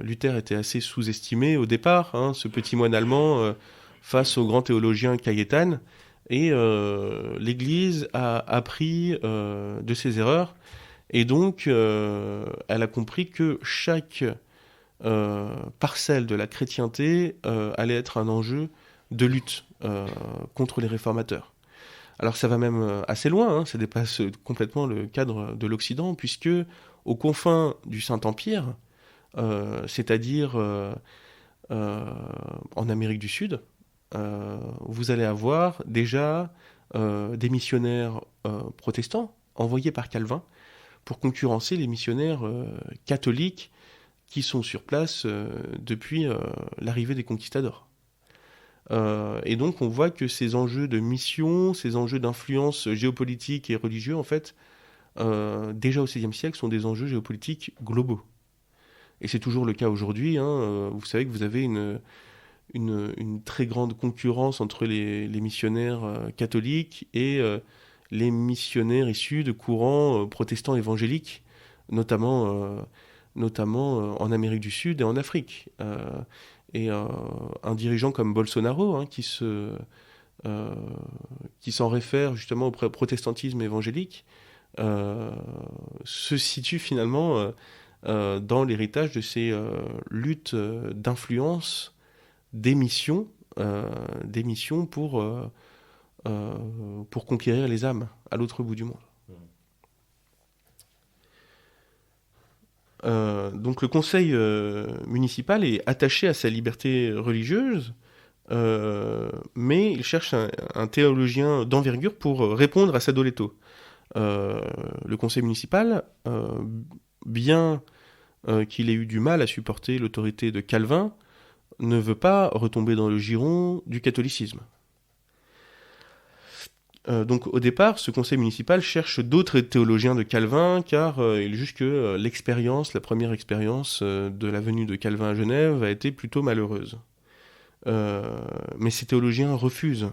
Luther était assez sous-estimé au départ, ce petit moine allemand face au grand théologien Cayetan, et l'Église a appris de ses erreurs, et donc elle a compris que chaque parcelle de la chrétienté allait être un enjeu de lutte contre les réformateurs. Alors ça va même assez loin, ça dépasse complètement le cadre de l'Occident, puisque aux confins du Saint-Empire, c'est-à-dire en Amérique du Sud, vous allez avoir déjà des missionnaires protestants envoyés par Calvin pour concurrencer les missionnaires catholiques qui sont sur place depuis l'arrivée des conquistadors. Et donc on voit que ces enjeux de mission, ces enjeux d'influence géopolitique et religieux, en fait, déjà au XVIe siècle, sont des enjeux géopolitiques globaux. Et c'est toujours le cas aujourd'hui. Vous savez que vous avez une très grande concurrence entre les missionnaires catholiques et les missionnaires issus de courants protestants évangéliques, notamment en Amérique du Sud et en Afrique. Et un dirigeant comme Bolsonaro, qui s'en réfère justement au protestantisme évangélique, se situe finalement dans l'héritage de ces luttes d'influence des missions pour conquérir les âmes à l'autre bout du monde. Donc le conseil municipal est attaché à sa liberté religieuse, mais il cherche un théologien d'envergure pour répondre à sa Doleto. Le conseil municipal, bien qu'il ait eu du mal à supporter l'autorité de Calvin, ne veut pas retomber dans le giron du catholicisme. Donc au départ, ce conseil municipal cherche d'autres théologiens de Calvin, car il juge que la première expérience de la venue de Calvin à Genève a été plutôt malheureuse. Mais ces théologiens refusent.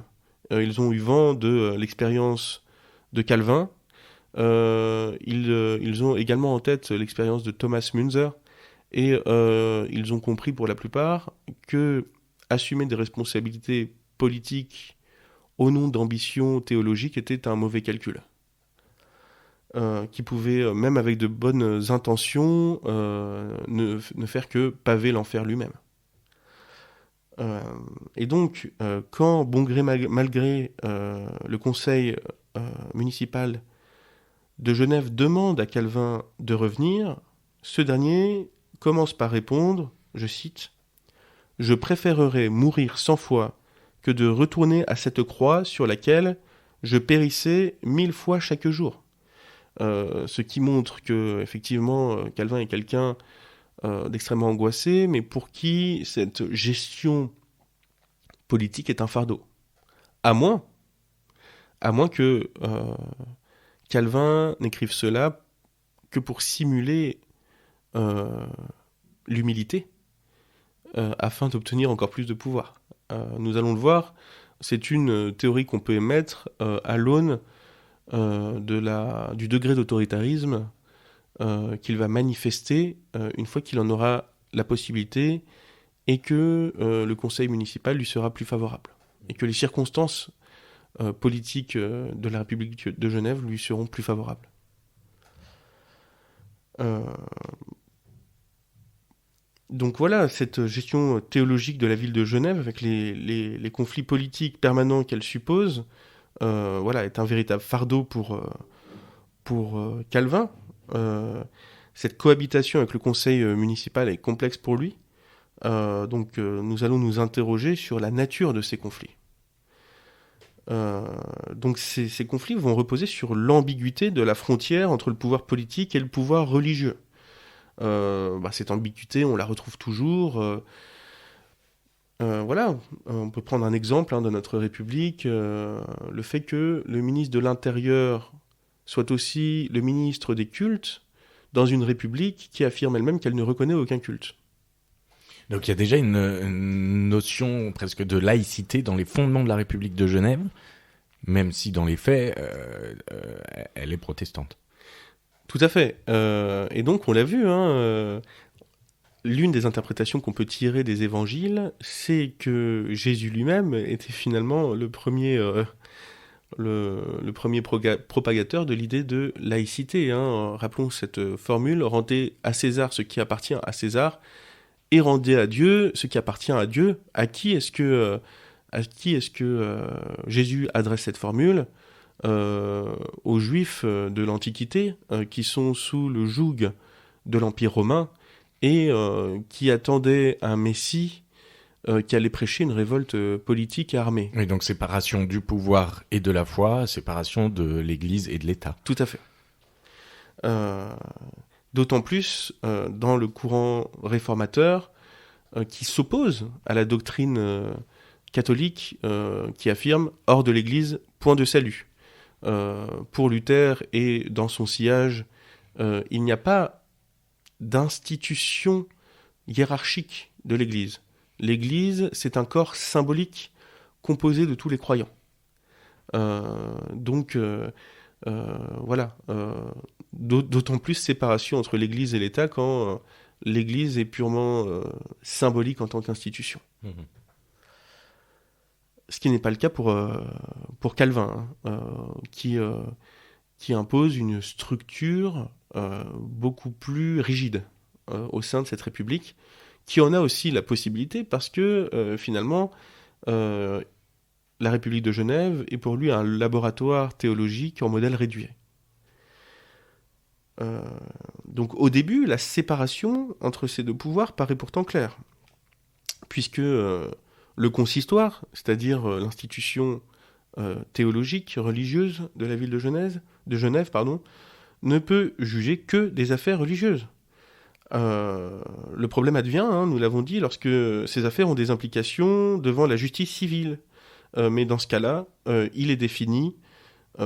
Ils ont eu vent de l'expérience de Calvin. Ils ont également en tête l'expérience de Thomas Müntzer, et ils ont compris pour la plupart que assumer des responsabilités politiques au nom d'ambitions théologiques était un mauvais calcul, qui pouvait, même avec de bonnes intentions, ne faire que paver l'enfer lui-même. Et donc, quand, bon gré mal gré, le conseil municipal de Genève demande à Calvin de revenir, ce dernier commence par répondre, je cite, « Je préférerais mourir 100 fois que de retourner à cette croix sur laquelle je périssais 1000 fois chaque jour. » Ce qui montre que, effectivement, Calvin est quelqu'un d'extrêmement angoissé, mais pour qui cette gestion politique est un fardeau. À moins que Calvin n'écrive cela que pour simuler l'humilité afin d'obtenir encore plus de pouvoir. Nous allons le voir, c'est une théorie qu'on peut émettre à l'aune du degré d'autoritarisme qu'il va manifester une fois qu'il en aura la possibilité et que le conseil municipal lui sera plus favorable. Et que les circonstances politiques de la République de Genève lui seront plus favorables. Donc voilà, cette gestion théologique de la ville de Genève, avec les conflits politiques permanents qu'elle suppose, est un véritable fardeau pour Calvin. Cette cohabitation avec le conseil municipal est complexe pour lui. Donc nous allons nous interroger sur la nature de ces conflits. Donc ces conflits vont reposer sur l'ambiguïté de la frontière entre le pouvoir politique et le pouvoir religieux. Cette ambiguïté, on la retrouve toujours. On peut prendre un exemple de notre République, le fait que le ministre de l'Intérieur soit aussi le ministre des cultes dans une République qui affirme elle-même qu'elle ne reconnaît aucun culte. Donc il y a déjà une notion presque de laïcité dans les fondements de la République de Genève, même si dans les faits, elle est protestante. Tout à fait. Et donc on l'a vu, l'une des interprétations qu'on peut tirer des évangiles, c'est que Jésus lui-même était finalement le premier propagateur de l'idée de laïcité. Rappelons cette formule, rendez à César ce qui appartient à César, et rendez à Dieu ce qui appartient à Dieu. À qui est-ce que Jésus adresse cette formule ? Aux Juifs de l'Antiquité, qui sont sous le joug de l'Empire romain et qui attendaient un Messie qui allait prêcher une révolte politique et armée. Et donc séparation du pouvoir et de la foi, séparation de l'Église et de l'État. Tout à fait. D'autant plus dans le courant réformateur qui s'oppose à la doctrine catholique qui affirme « hors de l'Église, point de salut ». Pour Luther et dans son sillage, il n'y a pas d'institution hiérarchique de l'Église. L'Église, c'est un corps symbolique composé de tous les croyants. Voilà. D'autant plus séparation entre l'Église et l'État quand l'Église est purement symbolique en tant qu'institution. Mmh. Ce qui n'est pas le cas pour Calvin, qui impose une structure beaucoup plus rigide au sein de cette République, qui en a aussi la possibilité parce que finalement, la République de Genève est pour lui un laboratoire théologique en modèle réduit. Donc au début, la séparation entre ces deux pouvoirs paraît pourtant claire, puisque le consistoire, c'est-à-dire l'institution théologique, religieuse de la ville de Genève, ne peut juger que des affaires religieuses. Le problème advient, nous l'avons dit, lorsque ces affaires ont des implications devant la justice civile. Mais dans ce cas-là, il est défini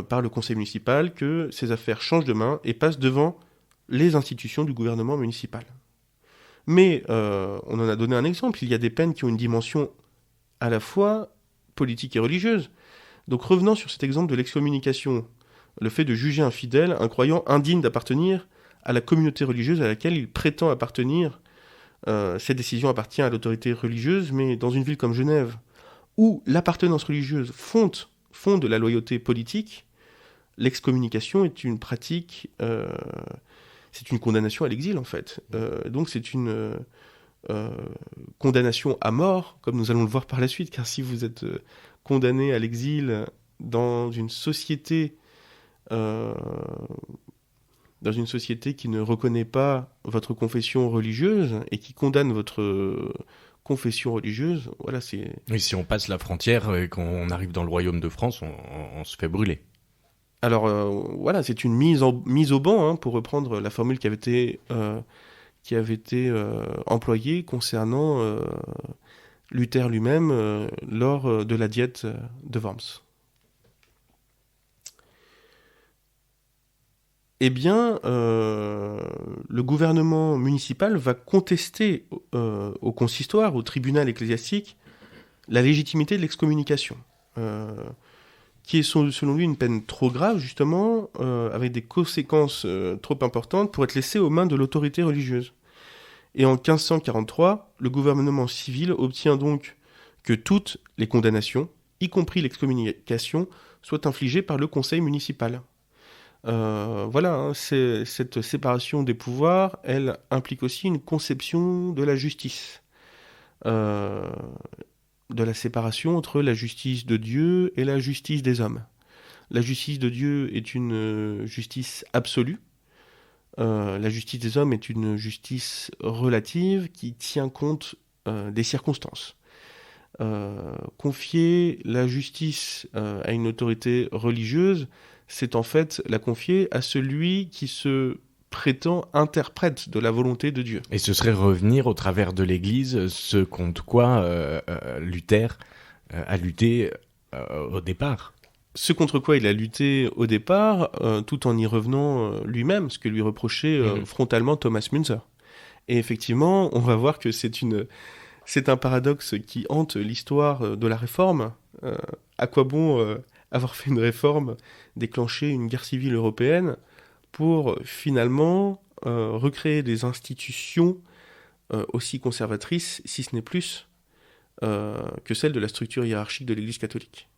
par le conseil municipal que ces affaires changent de main et passent devant les institutions du gouvernement municipal. Mais on en a donné un exemple, il y a des peines qui ont une dimension à la fois politique et religieuse. Donc revenant sur cet exemple de l'excommunication, le fait de juger un fidèle, un croyant indigne d'appartenir à la communauté religieuse à laquelle il prétend appartenir, cette décision appartient à l'autorité religieuse, mais dans une ville comme Genève, où l'appartenance religieuse fonde la loyauté politique, l'excommunication est une pratique, c'est une condamnation à l'exil en fait. Donc c'est une condamnation à mort, comme nous allons le voir par la suite, car si vous êtes condamné à l'exil dans une société qui ne reconnaît pas votre confession religieuse et qui condamne votre confession religieuse, voilà, c'est... Oui, si on passe la frontière et qu'on arrive dans le royaume de France, on se fait brûler. Alors, voilà, c'est une mise au banc, pour reprendre la formule qui avait été employée concernant Luther lui-même lors de la diète de Worms. Eh bien, le gouvernement municipal va contester au consistoire, au tribunal ecclésiastique, la légitimité de l'excommunication, qui est selon lui une peine trop grave, justement, avec des conséquences trop importantes pour être laissée aux mains de l'autorité religieuse. Et en 1543, le gouvernement civil obtient donc que toutes les condamnations, y compris l'excommunication, soient infligées par le conseil municipal. Voilà, cette séparation des pouvoirs, elle implique aussi une conception de la justice, de la séparation entre la justice de Dieu et la justice des hommes. La justice de Dieu est une justice absolue, la justice des hommes est une justice relative qui tient compte des circonstances. Confier la justice à une autorité religieuse, c'est en fait la confier à celui qui se prétend interprète de la volonté de Dieu. Et ce serait revenir au travers de l'Église ce contre quoi Luther a lutté au départ. Ce contre quoi il a lutté au départ, tout en y revenant lui-même, ce que lui reprochait frontalement Thomas Müntzer. Et effectivement, on va voir que c'est un paradoxe qui hante l'histoire de la Réforme. À quoi bon avoir fait une réforme, déclencher une guerre civile européenne pour finalement recréer des institutions aussi conservatrices, si ce n'est plus, que celles de la structure hiérarchique de l'Église catholique.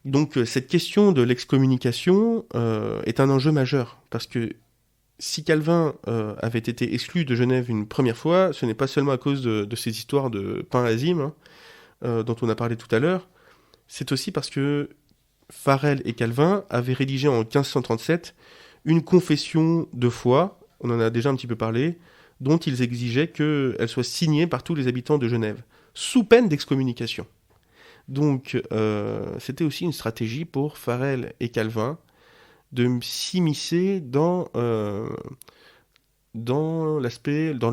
Donc cette question de l'excommunication est un enjeu majeur, parce que si Calvin avait été exclu de Genève une première fois, ce n'est pas seulement à cause de ces histoires de pain azime dont on a parlé tout à l'heure, c'est aussi parce que Farel et Calvin avaient rédigé en 1537 une confession de foi, on en a déjà un petit peu parlé, dont ils exigeaient qu'elle soit signée par tous les habitants de Genève, sous peine d'excommunication. Donc, c'était aussi une stratégie pour Farel et Calvin de s'immiscer dans le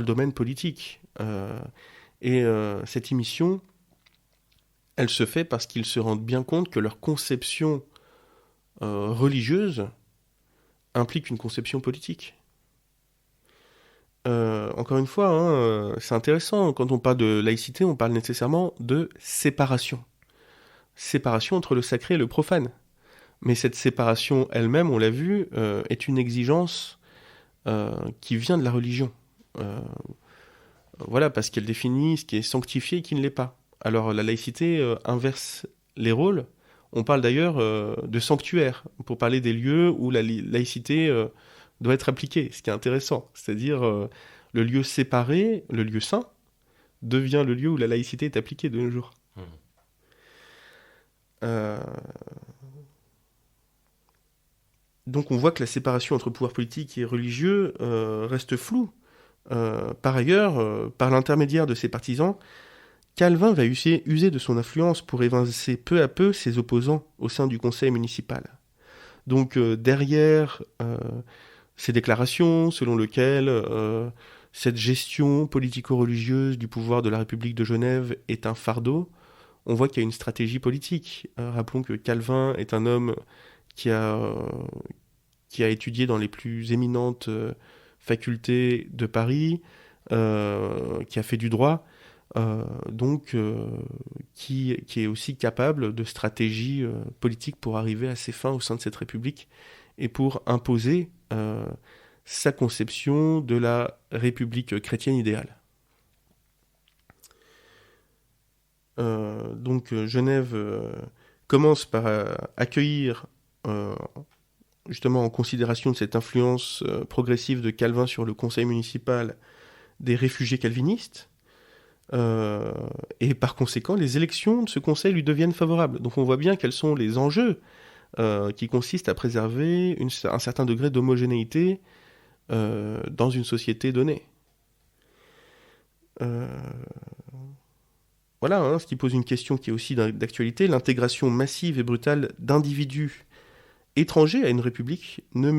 domaine politique. Cette immission, elle se fait parce qu'ils se rendent bien compte que leur conception religieuse implique une conception politique. Encore une fois, c'est intéressant, quand on parle de laïcité, on parle nécessairement de séparation. Séparation entre le sacré et le profane. Mais cette séparation elle-même, on l'a vu, est une exigence qui vient de la religion. Voilà, parce qu'elle définit ce qui est sanctifié et qui ne l'est pas. Alors la laïcité inverse les rôles. On parle d'ailleurs de sanctuaire, pour parler des lieux où la laïcité doit être appliquée, ce qui est intéressant. C'est-à-dire le lieu séparé, le lieu saint, devient le lieu où la laïcité est appliquée de nos jours. Donc on voit que la séparation entre pouvoir politique et religieux reste floue. Par ailleurs, par l'intermédiaire de ses partisans, Calvin va user de son influence pour évincer peu à peu ses opposants au sein du conseil municipal. Donc derrière ces déclarations selon lesquelles cette gestion politico-religieuse du pouvoir de la République de Genève est un fardeau, on voit qu'il y a une stratégie politique. Rappelons que Calvin est un homme qui a étudié dans les plus éminentes facultés de Paris, qui a fait du droit, qui est aussi capable de stratégie politique pour arriver à ses fins au sein de cette République et pour imposer sa conception de la République chrétienne idéale. Genève commence par accueillir, justement en considération de cette influence progressive de Calvin sur le conseil municipal, des réfugiés calvinistes, et par conséquent les élections de ce conseil lui deviennent favorables. Donc on voit bien quels sont les enjeux qui consistent à préserver un certain degré d'homogénéité dans une société donnée. Voilà, ce qui pose une question qui est aussi d'actualité, l'intégration massive et brutale d'individus étrangers à une république ne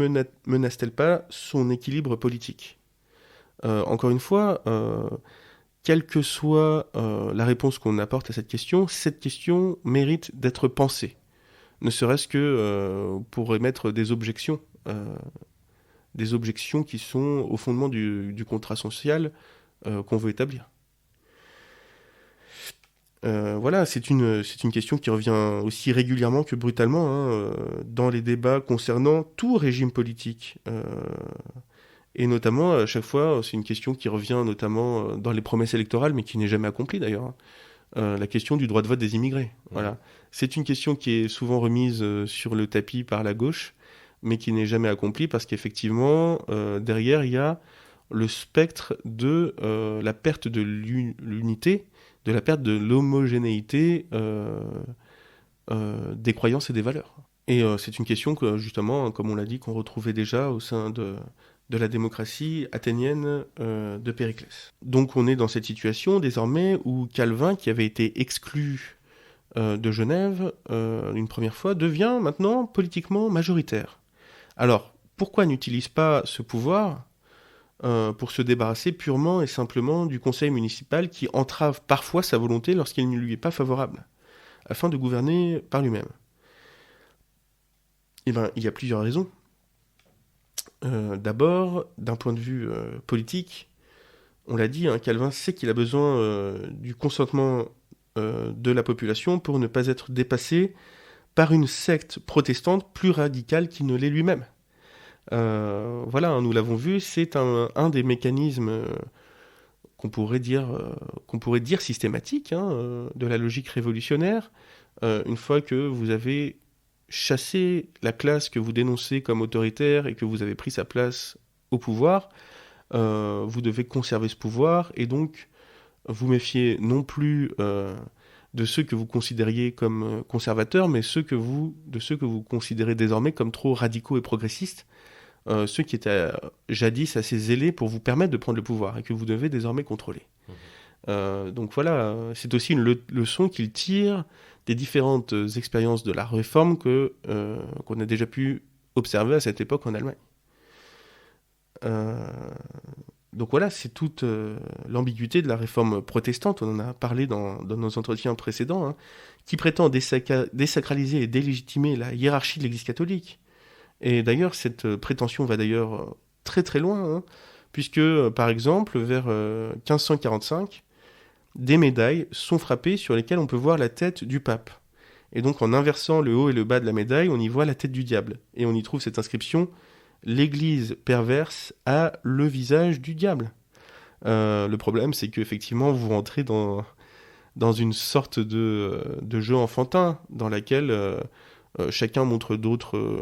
menace-t-elle pas son équilibre politique ? Encore une fois, quelle que soit la réponse qu'on apporte à cette question mérite d'être pensée, ne serait-ce que pour émettre des objections qui sont au fondement du contrat social qu'on veut établir. Voilà, c'est une question qui revient aussi régulièrement que brutalement dans les débats concernant tout régime politique. Et notamment, à chaque fois, c'est une question qui revient notamment dans les promesses électorales, mais qui n'est jamais accomplie d'ailleurs. La question du droit de vote des immigrés. Voilà. C'est une question qui est souvent remise sur le tapis par la gauche, mais qui n'est jamais accomplie parce qu'effectivement, derrière, il y a le spectre de la perte de l'unité, de la perte de l'homogénéité des croyances et des valeurs. Et c'est une question que, justement, comme on l'a dit, qu'on retrouvait déjà au sein de la démocratie athénienne de Périclès. Donc on est dans cette situation désormais où Calvin, qui avait été exclu de Genève une première fois, devient maintenant politiquement majoritaire. Alors, pourquoi n'utilise pas ce pouvoir pour se débarrasser purement et simplement du conseil municipal qui entrave parfois sa volonté lorsqu'il ne lui est pas favorable, afin de gouverner par lui-même ? Eh bien, il y a plusieurs raisons. D'abord, d'un point de vue politique, on l'a dit, Calvin sait qu'il a besoin du consentement de la population pour ne pas être dépassé par une secte protestante plus radicale qu'il ne l'est lui-même. Voilà, nous l'avons vu, c'est un des mécanismes qu'on pourrait dire systématiques de la logique révolutionnaire. Une fois que vous avez chassé la classe que vous dénoncez comme autoritaire et que vous avez pris sa place au pouvoir, vous devez conserver ce pouvoir et donc vous méfier non plus de ceux que vous considériez comme conservateurs, mais de ceux que vous considérez désormais comme trop radicaux et progressistes. ceux qui étaient jadis assez zélés pour vous permettre de prendre le pouvoir et que vous devez désormais contrôler. Donc voilà, c'est aussi une leçon qu'il tire des différentes expériences de la réforme qu'on a déjà pu observer à cette époque en Allemagne. Donc voilà, c'est toute l'ambiguïté de la réforme protestante, on en a parlé dans nos entretiens précédents, hein, qui prétend désacraliser et délégitimer la hiérarchie de l'Église catholique. Et d'ailleurs, cette prétention va d'ailleurs très très loin, hein, puisque par exemple, vers 1545, des médailles sont frappées sur lesquelles on peut voir la tête du pape. Et donc en inversant le haut et le bas de la médaille, on y voit la tête du diable. Et on y trouve cette inscription « L'Église perverse a le visage du diable ». Le problème, c'est qu'effectivement, vous rentrez dans une sorte de jeu enfantin, dans laquelle chacun montre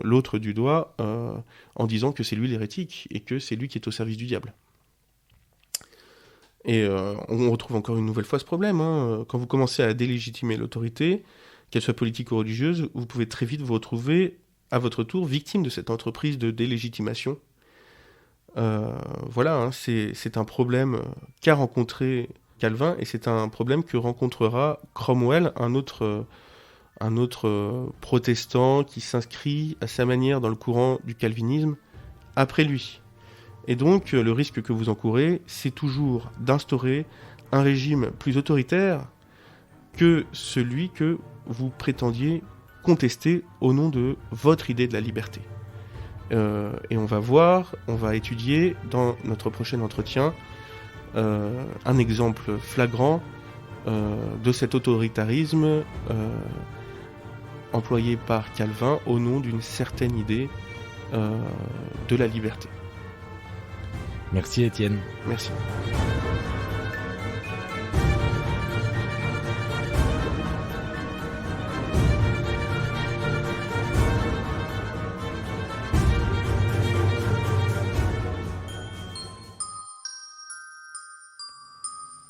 l'autre du doigt en disant que c'est lui l'hérétique, et que c'est lui qui est au service du diable. Et on retrouve encore une nouvelle fois ce problème. Hein. Quand vous commencez à délégitimer l'autorité, qu'elle soit politique ou religieuse, vous pouvez très vite vous retrouver, à votre tour, victime de cette entreprise de délégitimation. Voilà, hein, c'est un problème qu'a rencontré Calvin, et c'est un problème que rencontrera Cromwell, un autre protestant qui s'inscrit à sa manière dans le courant du calvinisme après lui. Et donc, le risque que vous encourez, c'est toujours d'instaurer un régime plus autoritaire que celui que vous prétendiez contester au nom de votre idée de la liberté. Et on va étudier dans notre prochain entretien un exemple flagrant de cet autoritarisme employé par Calvin au nom d'une certaine idée de la liberté. Merci Étienne. Merci.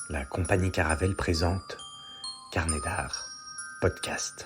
La compagnie Caravelle présente Carnet d'art, podcast.